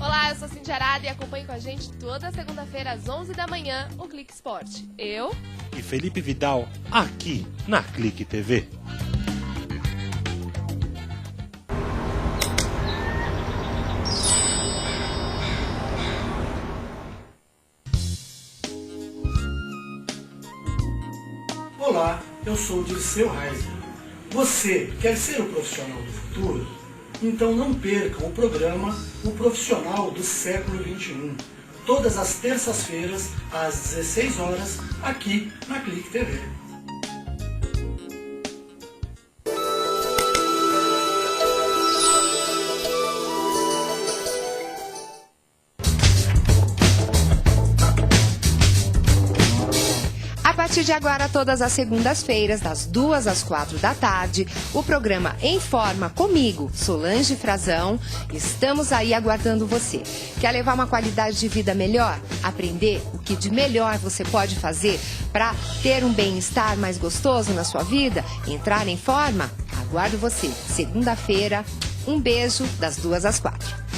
Olá, eu sou Cintia Arada e acompanhe com a gente toda segunda-feira às 11 da manhã o Clique Esporte. Eu e Felipe Vidal, aqui na Clique TV. Olá, eu sou o Dirceu Reiser. Você quer ser o profissional do futuro? Então não percam o programa O Profissional do Século XXI, todas as terças-feiras, às 16 horas, aqui na Clique TV. A partir de agora, todas as segundas-feiras, das 2 às 4 da tarde, o programa Em Forma comigo, Solange Frazão. Estamos aí aguardando você. Quer levar uma qualidade de vida melhor? Aprender o que de melhor você pode fazer para ter um bem-estar mais gostoso na sua vida? Entrar em forma? Aguardo você. Segunda-feira, um beijo das 2 às 4.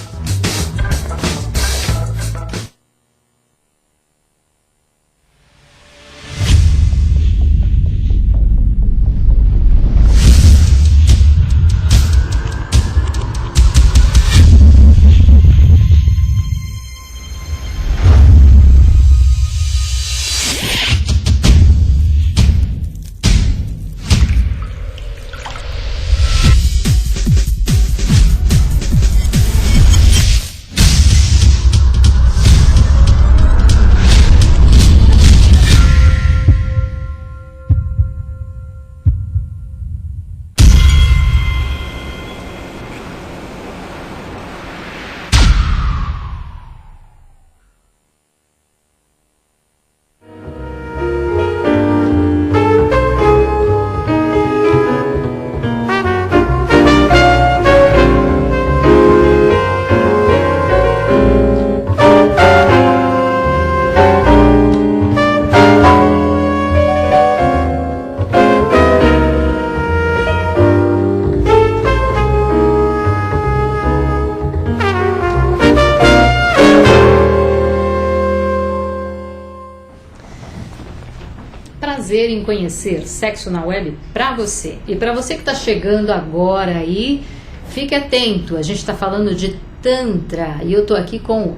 Em conhecer Sexo na Web para você. E para você que está chegando agora aí, fique atento, a gente está falando de Tantra e eu tô aqui com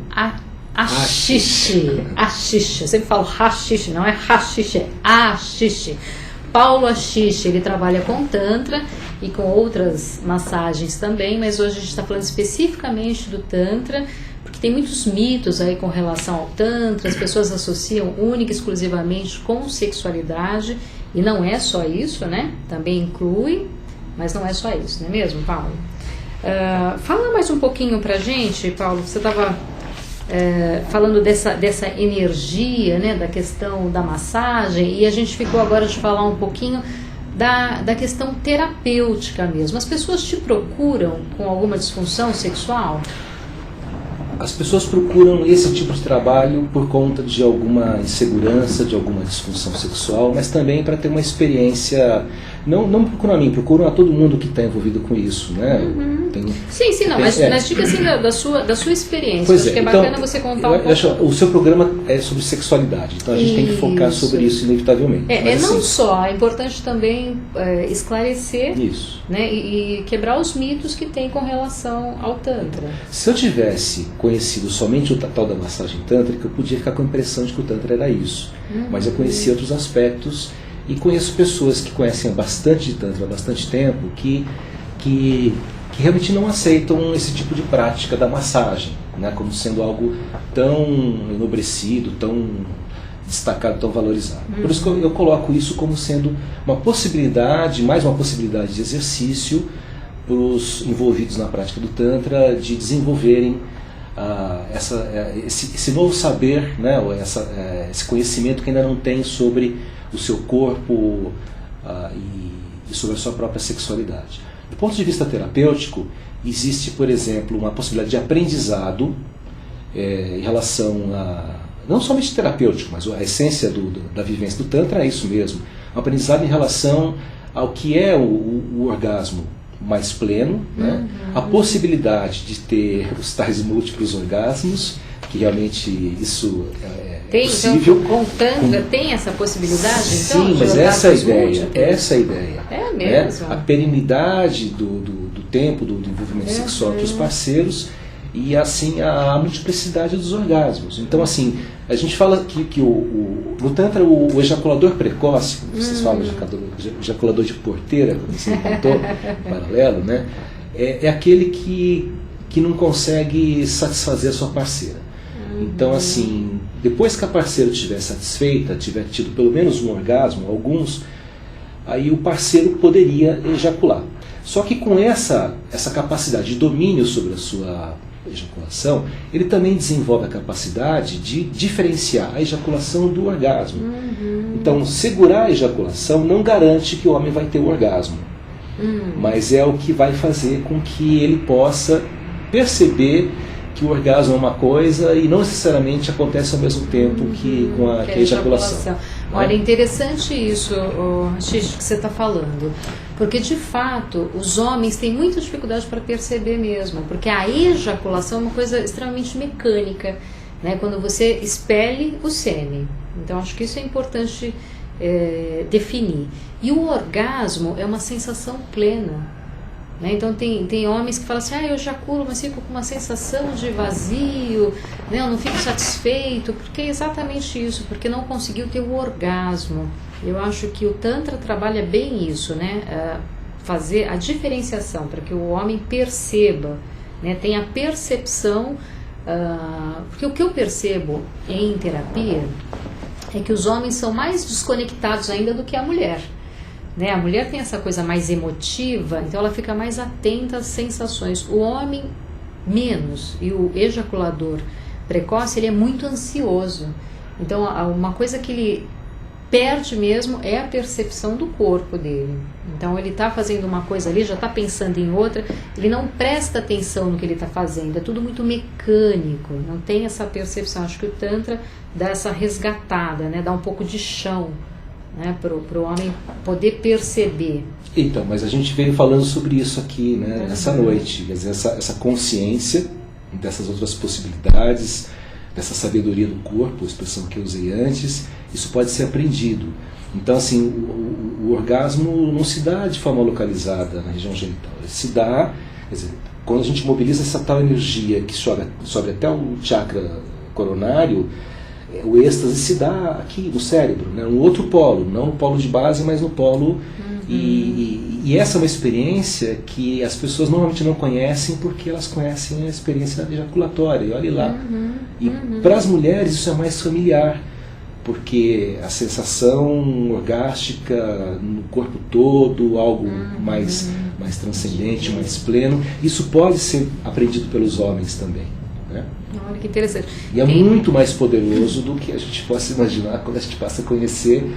Ashish. Ashish, eu sempre falo Hashish, não é Hashish, é Ashish. Paulo Ashish, ele trabalha com Tantra e com outras massagens também, mas hoje a gente está falando especificamente do Tantra, porque tem muitos mitos aí com relação ao Tantra, as pessoas associam única e exclusivamente com sexualidade, e não é só isso, né? Também inclui, mas não é só isso, não é mesmo, Paulo? Fala mais um pouquinho pra gente, Paulo, você estava falando dessa energia, né, da questão da massagem, e a gente ficou agora de falar um pouquinho da questão terapêutica mesmo. As pessoas te procuram com alguma disfunção sexual? As pessoas procuram esse tipo de trabalho por conta de alguma insegurança, de alguma disfunção sexual, mas também para ter uma experiência. Não procuram a mim, procuram a todo mundo que está envolvido com isso, né? Uhum. Sim, não, mas diga assim da sua experiência. Pois acho que é bacana você contar um pouco. O seu programa é sobre sexualidade, então a gente tem que focar sobre isso inevitavelmente. Não só, é importante também esclarecer, isso, né, e quebrar os mitos que tem com relação ao Tantra. Se eu tivesse conhecido somente o tal da massagem tântrica, eu podia ficar com a impressão de que o Tantra era isso. Mas eu conheci outros aspectos e conheço pessoas que conhecem bastante de Tantra há bastante tempo que realmente não aceitam esse tipo de prática da massagem, né, como sendo algo tão enobrecido, tão destacado, tão valorizado. Por isso que eu coloco isso como sendo uma possibilidade, mais uma possibilidade de exercício para os envolvidos na prática do Tantra de desenvolverem esse novo saber, né, esse conhecimento que ainda não tem sobre o seu corpo e sobre a sua própria sexualidade. Do ponto de vista terapêutico, existe, por exemplo, uma possibilidade de aprendizado em relação a, não somente terapêutico, mas a essência da vivência do Tantra é isso mesmo, um aprendizado em relação ao que é o orgasmo mais pleno, né? A possibilidade de ter os tais múltiplos orgasmos, que realmente isso é possível. Então, com o Tantra tem essa possibilidade? Então, sim, mas essa é a ideia. É mesmo? A perenidade do tempo, do envolvimento sexual entre os parceiros e assim a multiplicidade dos orgasmos. Então assim, a gente fala que no Tantra o ejaculador precoce, como vocês falam, ejaculador de porteira, como você contou, paralelo, né? É aquele que não consegue satisfazer a sua parceira. Então assim, depois que a parceira estiver satisfeita, tiver tido pelo menos um orgasmo, alguns, aí o parceiro poderia ejacular. Só que com essa capacidade de domínio sobre a sua ejaculação, ele também desenvolve a capacidade de diferenciar a ejaculação do orgasmo. Então, segurar a ejaculação não garante que o homem vai ter o orgasmo, mas é o que vai fazer com que ele possa perceber que o orgasmo é uma coisa e não necessariamente acontece ao mesmo tempo que com a ejaculação. Olha, interessante isso, Xixi, que você está falando, porque de fato os homens têm muita dificuldade para perceber mesmo, porque a ejaculação é uma coisa extremamente mecânica, né? Quando você expele o sêmen. Então acho que isso é importante definir. E o orgasmo é uma sensação plena. Então tem homens que falam assim, eu ejaculo, mas fico com uma sensação de vazio, né? Eu não fico satisfeito, porque é exatamente isso, porque não conseguiu ter o orgasmo. Eu acho que o Tantra trabalha bem isso, né? Fazer a diferenciação para que o homem perceba, né? Tenha a percepção, porque o que eu percebo em terapia é que os homens são mais desconectados ainda do que a mulher. Né? A mulher tem essa coisa mais emotiva, então ela fica mais atenta às sensações. O homem, menos. E o ejaculador precoce, ele é muito ansioso. Então, uma coisa que ele perde mesmo é a percepção do corpo dele. Então, ele está fazendo uma coisa ali, já está pensando em outra, ele não presta atenção no que ele está fazendo. É tudo muito mecânico, não tem essa percepção. Acho que o Tantra dá essa resgatada, né? Dá um pouco de chão, né, para o homem poder perceber. Então, mas a gente veio falando sobre isso aqui, né, nessa noite, quer dizer, essa consciência dessas outras possibilidades, dessa sabedoria do corpo, a expressão que eu usei antes, isso pode ser aprendido. Então, assim, o orgasmo não se dá de forma localizada na região genital, ele se dá, quer dizer, quando a gente mobiliza essa tal energia que sobe até o chakra coronário, o êxtase se dá aqui no cérebro, né? Um outro polo, não no polo de base, mas no polo. E essa é uma experiência que as pessoas normalmente não conhecem porque elas conhecem a experiência ejaculatória, e olhe lá. Para as mulheres isso é mais familiar, porque a sensação orgástica no corpo todo, algo mais transcendente, mais pleno, isso pode ser aprendido pelos homens também. Né? Olha que interessante. E é muito mais poderoso do que a gente possa imaginar quando a gente passa a conhecer.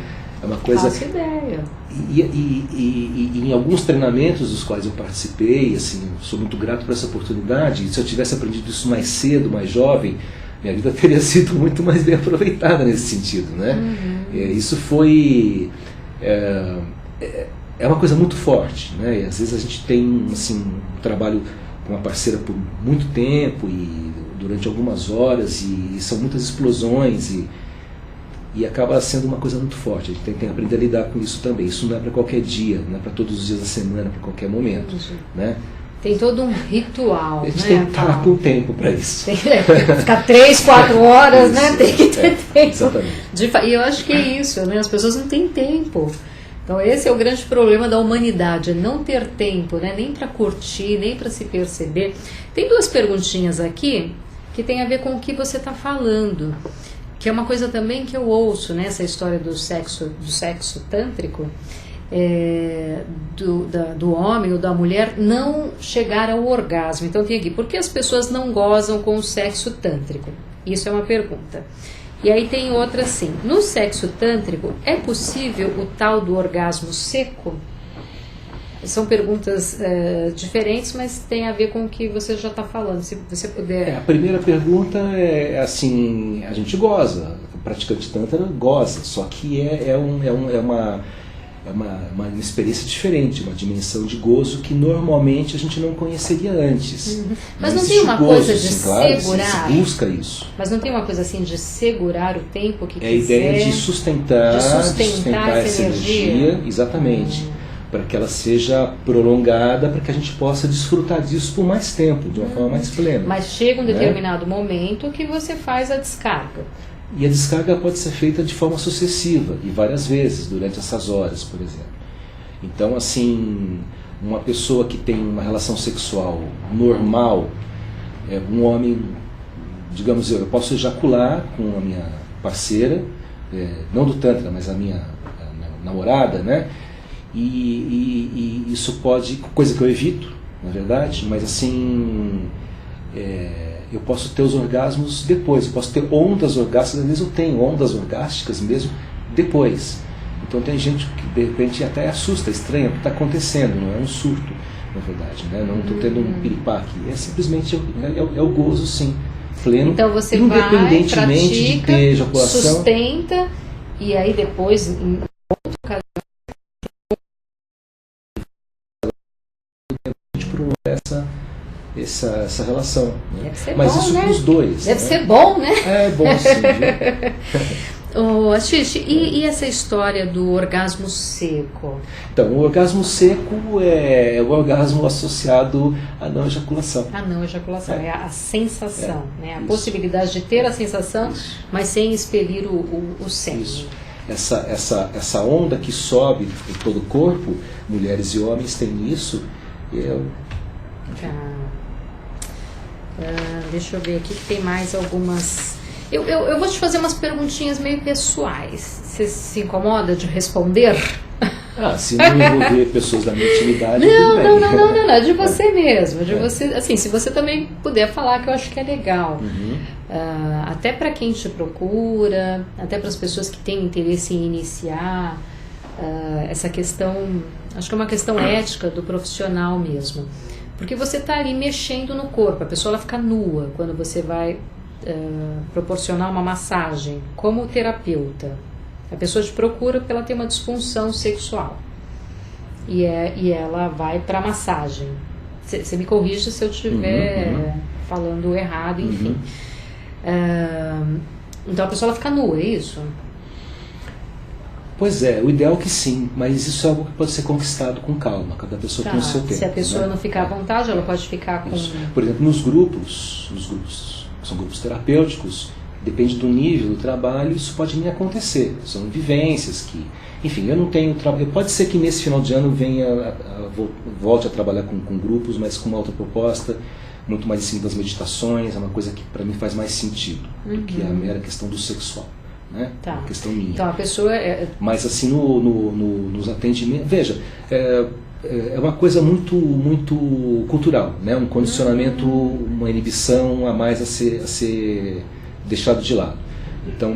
É uma coisa. Faço ideia. E em alguns treinamentos dos quais eu participei, assim, sou muito grato por essa oportunidade. E se eu tivesse aprendido isso mais cedo, mais jovem, minha vida teria sido muito mais bem aproveitada nesse sentido, né? Isso foi é uma coisa muito forte, né? E às vezes a gente tem assim um trabalho com uma parceira por muito tempo e durante algumas horas e são muitas explosões e acaba sendo uma coisa muito forte. A gente tem que aprender a lidar com isso também. Isso não é para qualquer dia, não é para todos os dias da semana, para qualquer momento, né? Tem todo um ritual, a gente né? tem que estar com tempo para isso. Tem que ficar 3, 4 horas, né? Tem que ter tempo. Exatamente. E eu acho que é isso, né? As pessoas não têm tempo. Então esse é o grande problema da humanidade, é não ter tempo, né? Nem para curtir, nem para se perceber. Tem 2 perguntinhas aqui que tem a ver com o que você está falando, que é uma coisa também que eu ouço, né? Essa história do sexo tântrico, do homem ou da mulher não chegar ao orgasmo. Então tem aqui, por que as pessoas não gozam com o sexo tântrico? Isso é uma pergunta. E aí tem outra assim, no sexo tântrico é possível o tal do orgasmo seco? São perguntas diferentes, mas tem a ver com o que você já está falando, se você puder... A primeira pergunta é assim, a gente goza, o praticante Tantra goza, só que é uma experiência diferente, uma dimensão de gozo que normalmente a gente não conheceria antes. Mas não tem uma coisa de claro, segurar? Se busca isso. Mas não tem uma coisa assim de segurar o tempo que quiser? É a ideia de sustentar essa energia, exatamente, para que ela seja prolongada, para que a gente possa desfrutar disso por mais tempo, de uma forma mais plena. Mas chega um determinado momento que você faz a descarga. E a descarga pode ser feita de forma sucessiva e várias vezes durante essas horas, por exemplo. Então, assim, uma pessoa que tem uma relação sexual normal, um homem, digamos, eu posso ejacular com a minha parceira, não do Tantra, mas a minha namorada, né? E isso pode, coisa que eu evito, na verdade, mas assim, eu posso ter os orgasmos depois, eu posso ter ondas orgásticas, às vezes eu tenho ondas orgásticas mesmo depois. Então tem gente que de repente até assusta, estranha o que está acontecendo, não é um surto, na verdade, né? Não estou tendo um piripaque, é simplesmente o gozo, sim, pleno, então você independentemente vai, pratica, de ter ejaculação. Sustenta, e aí depois, em outro caso, essa relação, né? Deve ser Mas bom, isso né? para os dois. Deve né? ser bom, né? É bom sim, viu? Xixi, e essa história do orgasmo seco? Então, o orgasmo seco é o orgasmo associado à não ejaculação. A não ejaculação, é a sensação, né? A isso. possibilidade de ter a sensação, Isso. mas sem expelir o sêmen. Isso. Essa onda que sobe em todo o corpo, mulheres e homens têm isso. Tá. Deixa eu ver aqui que tem mais algumas. Eu vou te fazer umas perguntinhas meio pessoais. Você se incomoda de responder? Se não envolver pessoas da minha intimidade. Não, de você mesmo. De você, assim, se você também puder falar, que eu acho que é legal. Até para quem te procura, até para as pessoas que têm interesse em iniciar essa questão, acho que é uma questão ética do profissional mesmo. Porque você está ali mexendo no corpo, a pessoa ela fica nua quando você vai proporcionar uma massagem como terapeuta. A pessoa te procura porque ela tem uma disfunção sexual e ela vai para massagem. Você me corrige se eu estiver falando errado, enfim. Então a pessoa ela fica nua, é isso? Pois é, o ideal é que sim, mas isso é algo que pode ser conquistado com calma, cada pessoa tem o seu tempo. Se a pessoa né? não ficar à vontade, ela pode ficar com... Isso. Por exemplo, nos grupos são grupos terapêuticos, depende do nível do trabalho, isso pode nem acontecer. São vivências que... Enfim, eu não tenho trabalho... Pode ser que nesse final de ano volte a trabalhar com grupos, mas com uma outra proposta, muito mais em cima das meditações, é uma coisa que para mim faz mais sentido do que a mera questão do sexual. Né? Tá. Uma questão minha. Então a pessoa Mas assim nos atendimentos, veja, é uma coisa muito cultural, né? Um condicionamento, uma inibição a mais a ser deixado de lado. Então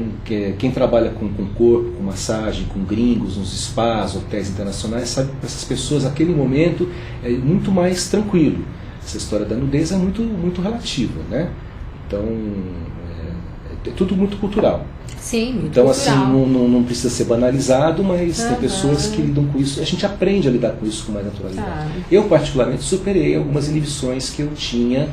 quem trabalha com corpo, com massagem, com gringos, nos spas, hotéis internacionais, sabe que para essas pessoas aquele momento é muito mais tranquilo. Essa história da nudez é muito relativa, né? Então é tudo muito cultural. Sim, muito então cultural. Assim, não precisa ser banalizado, mas tem pessoas que lidam com isso. A gente aprende a lidar com isso com mais naturalidade. Eu particularmente superei algumas inibições que eu tinha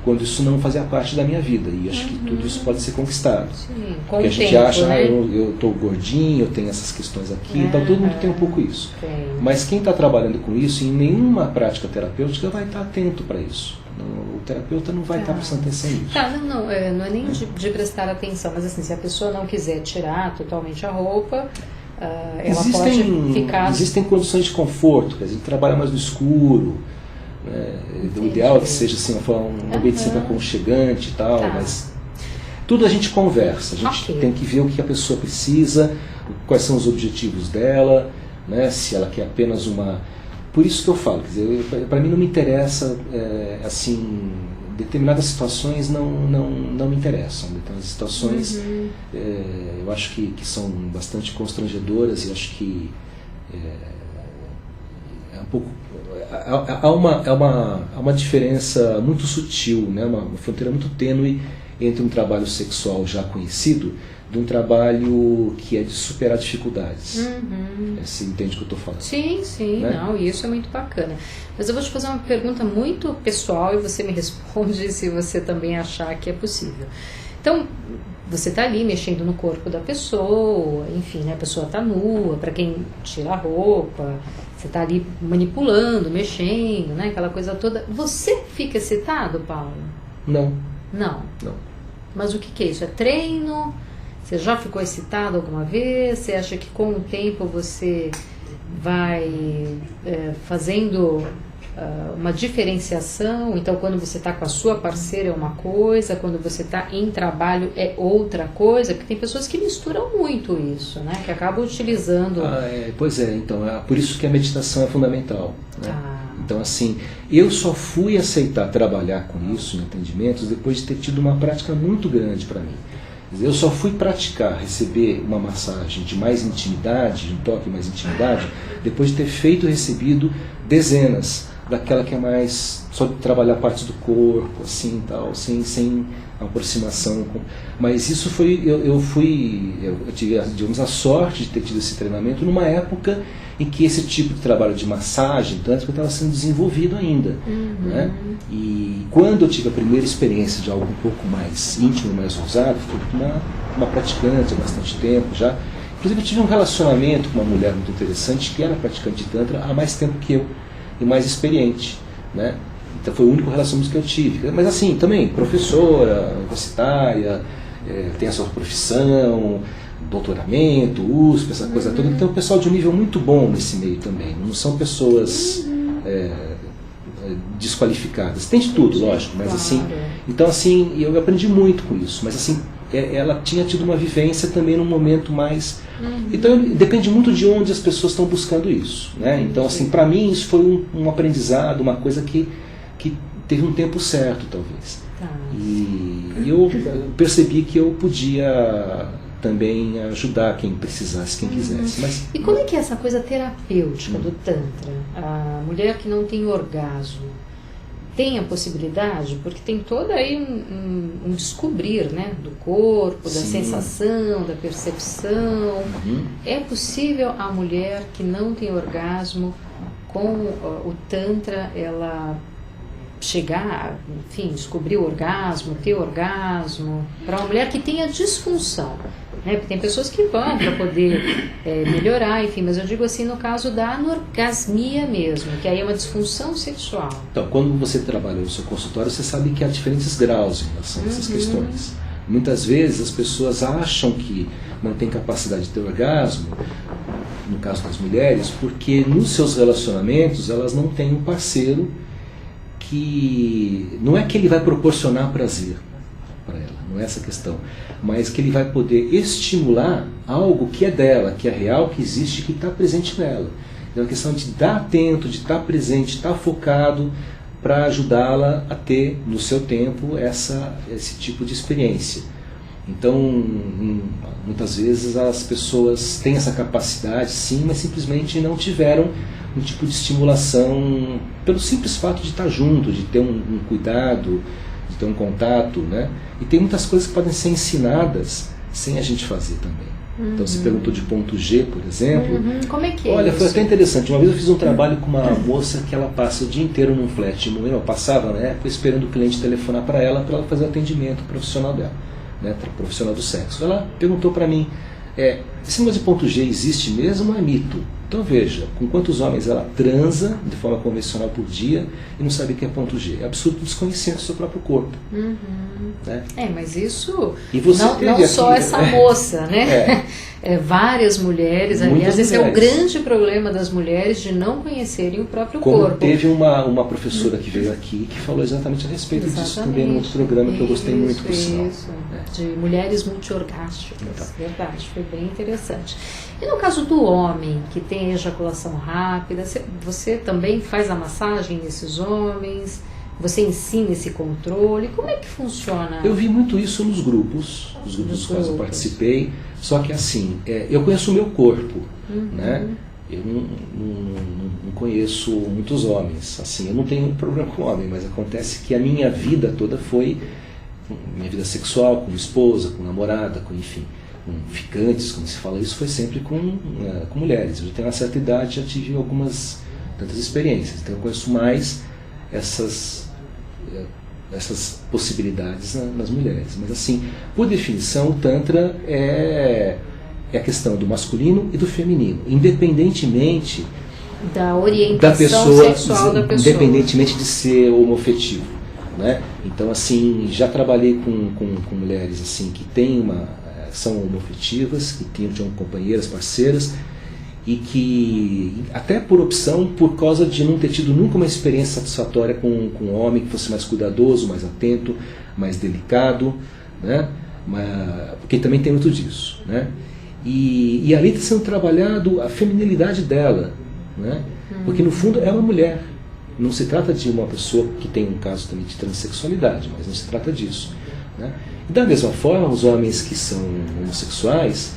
quando isso não fazia parte da minha vida, e acho que tudo isso pode ser conquistado. Sim, porque a gente acha, né? Eu estou gordinho, eu tenho essas questões aqui, então todo mundo tem um pouco isso. Mas quem está trabalhando com isso, em nenhuma prática terapêutica vai estar atento para isso. O terapeuta não vai estar prestando atenção nisso. Não é nem de prestar atenção, mas assim, se a pessoa não quiser tirar totalmente a roupa, ela pode ficar... Existem condições de conforto, quer dizer, trabalhar mais no escuro, né? O ideal é que seja assim, um ambiente sempre aconchegante e tal, mas tudo a gente conversa, a gente tem que ver o que a pessoa precisa, quais são os objetivos dela, né? Se ela quer apenas uma... Por isso que eu falo, quer dizer, para mim não me interessa, assim, determinadas situações não me interessam. Determinadas situações eu acho que são bastante constrangedoras e acho que é um pouco... Há uma diferença muito sutil, né? Uma fronteira muito tênue entre um trabalho sexual já conhecido de um trabalho que é de superar dificuldades. Você entende o que eu estou falando? Sim, né? Não, e isso é muito bacana. Mas eu vou te fazer uma pergunta muito pessoal e você me responde se você também achar que é possível. Então, você está ali mexendo no corpo da pessoa, enfim, né? A pessoa está nua, para quem tira a roupa, você está ali manipulando, mexendo, né? Aquela coisa toda. Você fica excitado, Paulo? Não. Mas o que é isso? É treino? Você já ficou excitado alguma vez? Você acha que com o tempo você vai fazendo uma diferenciação? Então, quando você está com a sua parceira é uma coisa, quando você está em trabalho é outra coisa? Porque tem pessoas que misturam muito isso, né? Que acabam utilizando... Pois é, então, por isso que a meditação é fundamental, né? Então, assim, eu só fui aceitar trabalhar com isso em atendimentos depois de ter tido uma prática muito grande para mim. Quer dizer, eu só fui praticar, receber uma massagem de mais intimidade, de um toque mais intimidade, depois de ter feito e recebido dezenas daquela que é mais só de trabalhar partes do corpo, assim, tal, sem aproximação. Mas isso foi, eu tive, digamos, a sorte de ter tido esse treinamento numa época em que esse tipo de trabalho de massagem tântrica estava sendo desenvolvido ainda. Né? E quando eu tive a primeira experiência de algo um pouco mais íntimo, mais ousado, foi uma praticante há bastante tempo já. Inclusive eu tive um relacionamento com uma mulher muito interessante que era praticante de Tantra há mais tempo que eu e mais experiente. Né? Então foi o único relacionamento que eu tive. Mas assim, também, professora, universitária, tem a sua profissão, doutoramento, USP, essa coisa toda. Então, o pessoal de um nível muito bom nesse meio também. Não são pessoas desqualificadas. Tem de tudo, lógico, mas assim... Então, assim, eu aprendi muito com isso. Mas, assim, ela tinha tido uma vivência também num momento mais... Então, depende muito de onde as pessoas estão buscando isso. Né? Então, assim, para mim, isso foi um aprendizado, uma coisa que teve um tempo certo, talvez. E eu percebi que eu podia também ajudar quem precisasse, quem quisesse. Mas, e como é que é essa coisa terapêutica do Tantra? A mulher que não tem orgasmo tem a possibilidade? Porque tem todo aí um descobrir, né? Do corpo, da sensação, da percepção. É possível a mulher que não tem orgasmo, com o Tantra, ela chegar, enfim, descobrir o orgasmo, ter orgasmo, para uma mulher que tenha disfunção, né? Porque tem pessoas que vão para poder melhorar, enfim, mas eu digo assim no caso da anorgasmia mesmo, que aí é uma disfunção sexual. Então, quando você trabalha no seu consultório, você sabe que há diferentes graus em relação a essas questões. Muitas vezes as pessoas acham que não tem capacidade de ter orgasmo, no caso das mulheres, porque nos seus relacionamentos elas não têm um parceiro que não é que ele vai proporcionar prazer para ela, não é essa a questão, mas que ele vai poder estimular algo que é dela, que é real, que existe, que está presente nela. É uma questão de estar atento, de estar presente, de estar focado para ajudá-la a ter no seu tempo esse tipo de experiência. Então, muitas vezes as pessoas têm essa capacidade, sim, mas simplesmente não tiveram um tipo de estimulação pelo simples fato de estar junto, de ter um cuidado, de ter um contato, né? E tem muitas coisas que podem ser ensinadas sem a gente fazer também. Então, você perguntou de ponto G, por exemplo. Como é que é? Olha, isso? foi até interessante. Uma vez eu fiz um trabalho com uma moça que ela passa o dia inteiro num flat. Eu passava, né, esperando o cliente telefonar para ela fazer o atendimento profissional dela, né, profissional do sexo. Ela perguntou para mim, esse negócio de ponto G existe mesmo ou é mito? Então veja, com quantos homens ela transa de forma convencional por dia e não sabe o que é ponto G? É absurdo desconhecimento do seu próprio corpo. Né? Mas isso e você não só essa moça, né? Várias mulheres, aliás, esse é o grande problema das mulheres de não conhecerem o próprio corpo. Teve uma professora que veio aqui que falou exatamente a respeito disso também no outro programa que eu gostei muito, por sinal. De mulheres multiorgásticas, verdade, foi bem interessante. E no caso do homem que tem ejaculação rápida, você também faz a massagem nesses homens? Você ensina esse controle? Como é que funciona? Eu vi muito isso nos grupos dos quais eu participei, só que assim, eu conheço o meu corpo, né? Eu não conheço muitos homens, assim, eu não tenho um problema com homem, mas acontece que a minha vida toda foi, minha vida sexual, com esposa, com namorada, enfim, com ficantes, como se fala isso, foi sempre com mulheres. Eu já tenho uma certa idade, já tive tantas experiências, então eu conheço mais essas possibilidades nas mulheres. Mas assim, por definição, o Tantra é a questão do masculino e do feminino, independentemente da orientação sexual da pessoa, independentemente de ser homoafetivo, né? Então assim, já trabalhei com mulheres assim que são homoafetivas, que tinham companheiras, parceiras, e que, até por opção, por causa de não ter tido nunca uma experiência satisfatória com um homem que fosse mais cuidadoso, mais atento, mais delicado, né? Porque também tem muito disso, né? E ali está sendo trabalhado a feminilidade dela, né? Porque no fundo é uma mulher, não se trata de uma pessoa que tem um caso também de transexualidade, mas não se trata disso, né? E da mesma forma, os homens que são homossexuais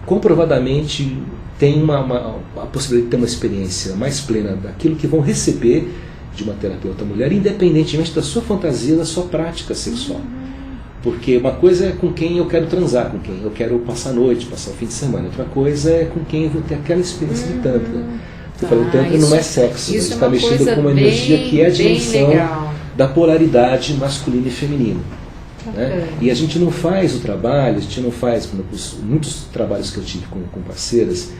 comprovadamente têm a possibilidade de ter uma experiência mais plena daquilo que vão receber de uma terapeuta mulher, independentemente da sua fantasia, da sua prática sexual. Porque uma coisa é com quem eu quero transar, com quem eu quero passar a noite, passar o fim de semana. Outra coisa é com quem eu vou ter aquela experiência de Tantra. Eu falei, o Tantra não é sexo, mas está mexendo com uma energia que é a dimensão da polaridade masculina e feminina. Né? E a gente não faz o trabalho, a gente não faz, muitos trabalhos que eu tive com parceiras,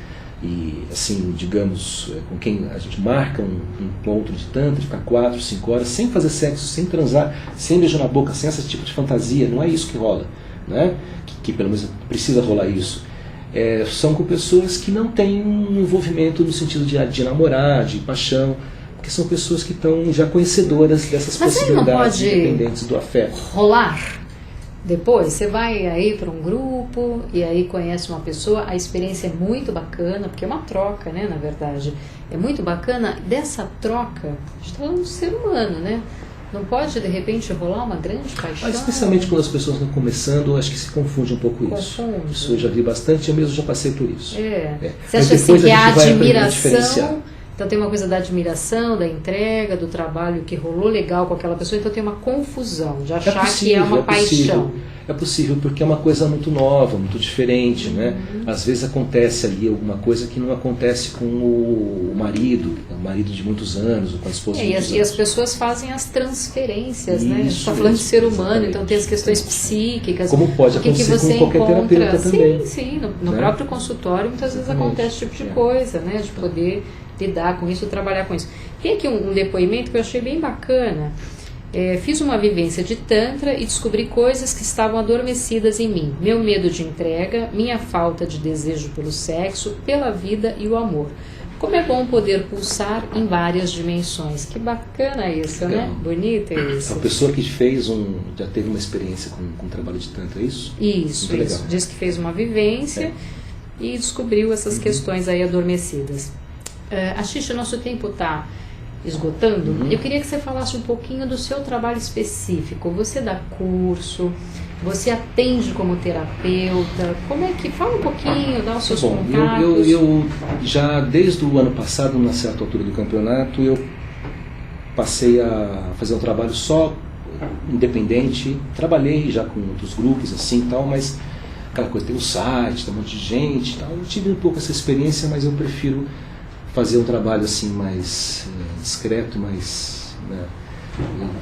e assim, digamos, com quem a gente marca um encontro de Tantra, ficar 4, 5 horas sem fazer sexo, sem transar, sem beijo na boca, sem esse tipo de fantasia, não é isso que rola, né? Que pelo menos precisa rolar isso. São com pessoas que não têm um envolvimento no sentido de namorar, de paixão, porque são pessoas que estão já conhecedoras dessas possibilidades independentes do afeto. Rolar? Depois você vai aí para um grupo e aí conhece uma pessoa, a experiência é muito bacana, porque é uma troca, né, na verdade. É muito bacana. Dessa troca, a gente está falando do ser humano, né? Não pode, de repente, rolar uma grande paixão? Mas especialmente quando as pessoas estão começando, acho que se confunde um pouco isso. Isso eu já vi bastante, eu mesmo já passei por isso. Você acha assim que a admiração... Então tem uma coisa da admiração, da entrega, do trabalho que rolou legal com aquela pessoa, então tem uma confusão de achar que é uma paixão. É possível, porque é uma coisa muito nova, muito diferente, né? Às vezes acontece ali alguma coisa que não acontece com o marido de muitos anos, ou com a esposa de muitos anos. E as pessoas fazem as transferências, né? A gente está falando de ser humano, então tem as questões psíquicas. Como pode acontecer com qualquer terapeuta também. Sim, no próprio consultório muitas vezes acontece esse tipo de coisa, né? De poder lidar com isso, trabalhar com isso. Tem aqui um depoimento que eu achei bem bacana. Fiz uma vivência de Tantra e descobri coisas que estavam adormecidas em mim. Meu medo de entrega, minha falta de desejo pelo sexo, pela vida e o amor. Como é bom poder pulsar em várias dimensões. Que bacana isso, né? Bonito isso. A pessoa que fez já teve uma experiência com o trabalho de Tantra, é isso? Isso. Diz que fez uma vivência e descobriu essas questões aí adormecidas. Ashish, o nosso tempo está esgotando. Eu queria que você falasse um pouquinho do seu trabalho específico. Você dá curso, você atende como terapeuta, como é que... Fala um pouquinho, dá os seus contatos. Eu já desde o ano passado, na certa altura do campeonato, eu passei a fazer um trabalho só independente. Trabalhei já com outros grupos assim tal, mas aquela coisa, tem um site, tem um monte de gente tal. Eu tive um pouco essa experiência, mas eu prefiro fazer um trabalho assim mais discreto, mais, né?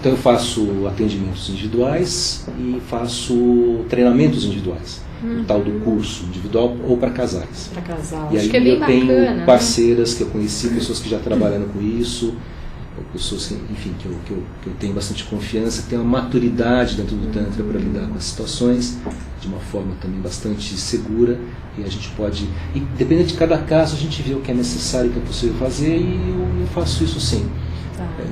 Então eu faço atendimentos individuais e faço treinamentos individuais, o tal do curso individual ou para casais. Para casal. E Acho aí que é bem eu tenho bacana, parceiras, né? Que eu conheci, pessoas que já trabalharam com isso, pessoas, enfim, que eu tenho bastante confiança, que tem uma maturidade dentro do Tantra para lidar com as situações de uma forma também bastante segura, e a gente pode, e dependendo de cada caso, a gente vê o que é necessário, o que é possível fazer, e eu faço isso sim.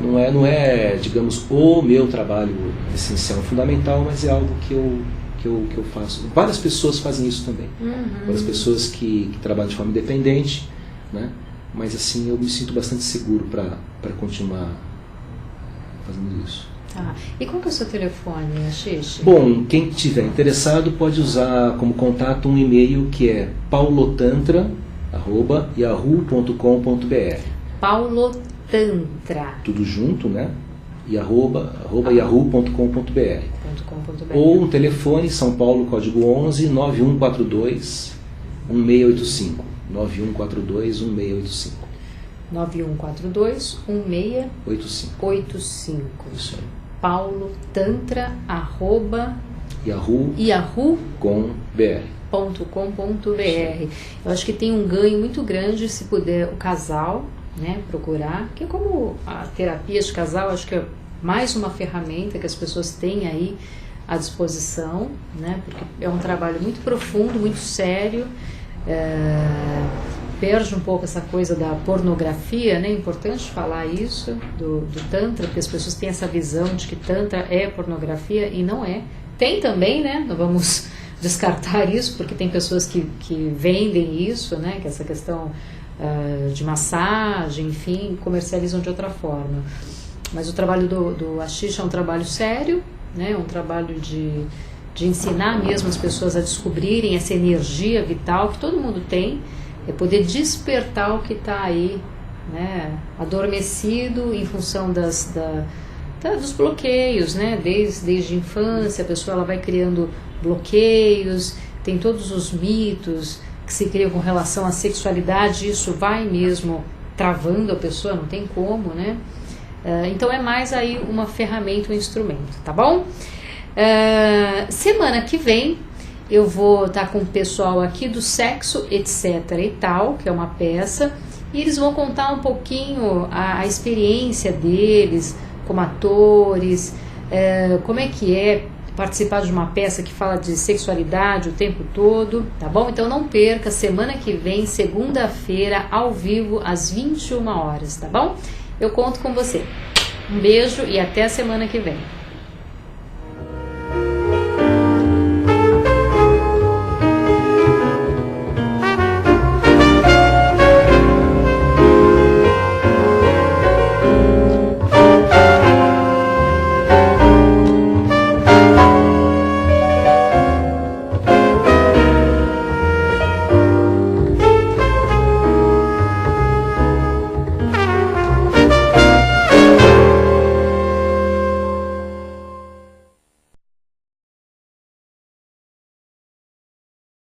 Não é, digamos, o meu trabalho essencial, fundamental, mas é algo que eu faço. Várias pessoas fazem isso também. Várias pessoas que trabalham de forma independente, né? Mas assim, eu me sinto bastante seguro para continuar fazendo isso. E qual que é o seu telefone, Ashish? Bom, quem estiver interessado pode usar como contato um e-mail que é paulotantra@yahoo.com.br. Paulotantra. Tudo junto, né? E yahoo.com.br. Ou um telefone, São Paulo, código 11 9142 1685. 9142 1685. 9142 1685. Isso aí. paulotantra@yahoo.com.br. Eu acho que tem um ganho muito grande se puder o casal, né, procurar, que é como a terapia de casal, acho que é mais uma ferramenta que as pessoas têm aí à disposição, né, porque é um trabalho muito profundo, muito sério. Perde um pouco essa coisa da pornografia, né? É importante falar isso do Tantra, porque as pessoas têm essa visão de que Tantra é pornografia e não é. Tem também, né? Não vamos descartar isso, porque tem pessoas que vendem isso, né? Que essa questão de massagem, enfim, comercializam de outra forma. Mas o trabalho do Ashish é um trabalho sério, né? Um trabalho de ensinar mesmo as pessoas a descobrirem essa energia vital que todo mundo tem, é poder despertar o que está aí, né? Adormecido em função dos bloqueios, né? Desde a infância, a pessoa ela vai criando bloqueios, tem todos os mitos que se criam com relação à sexualidade, isso vai mesmo travando a pessoa, não tem como, né? Então é mais aí uma ferramenta, um instrumento, tá bom? Semana que vem eu vou estar com o pessoal aqui do Sexo, etc e tal, que é uma peça, e eles vão contar um pouquinho a experiência deles como atores, como é que é participar de uma peça que fala de sexualidade o tempo todo, tá bom? Então não perca, semana que vem, segunda-feira, ao vivo, às 21 horas, tá bom? Eu conto com você. Um beijo e até a semana que vem.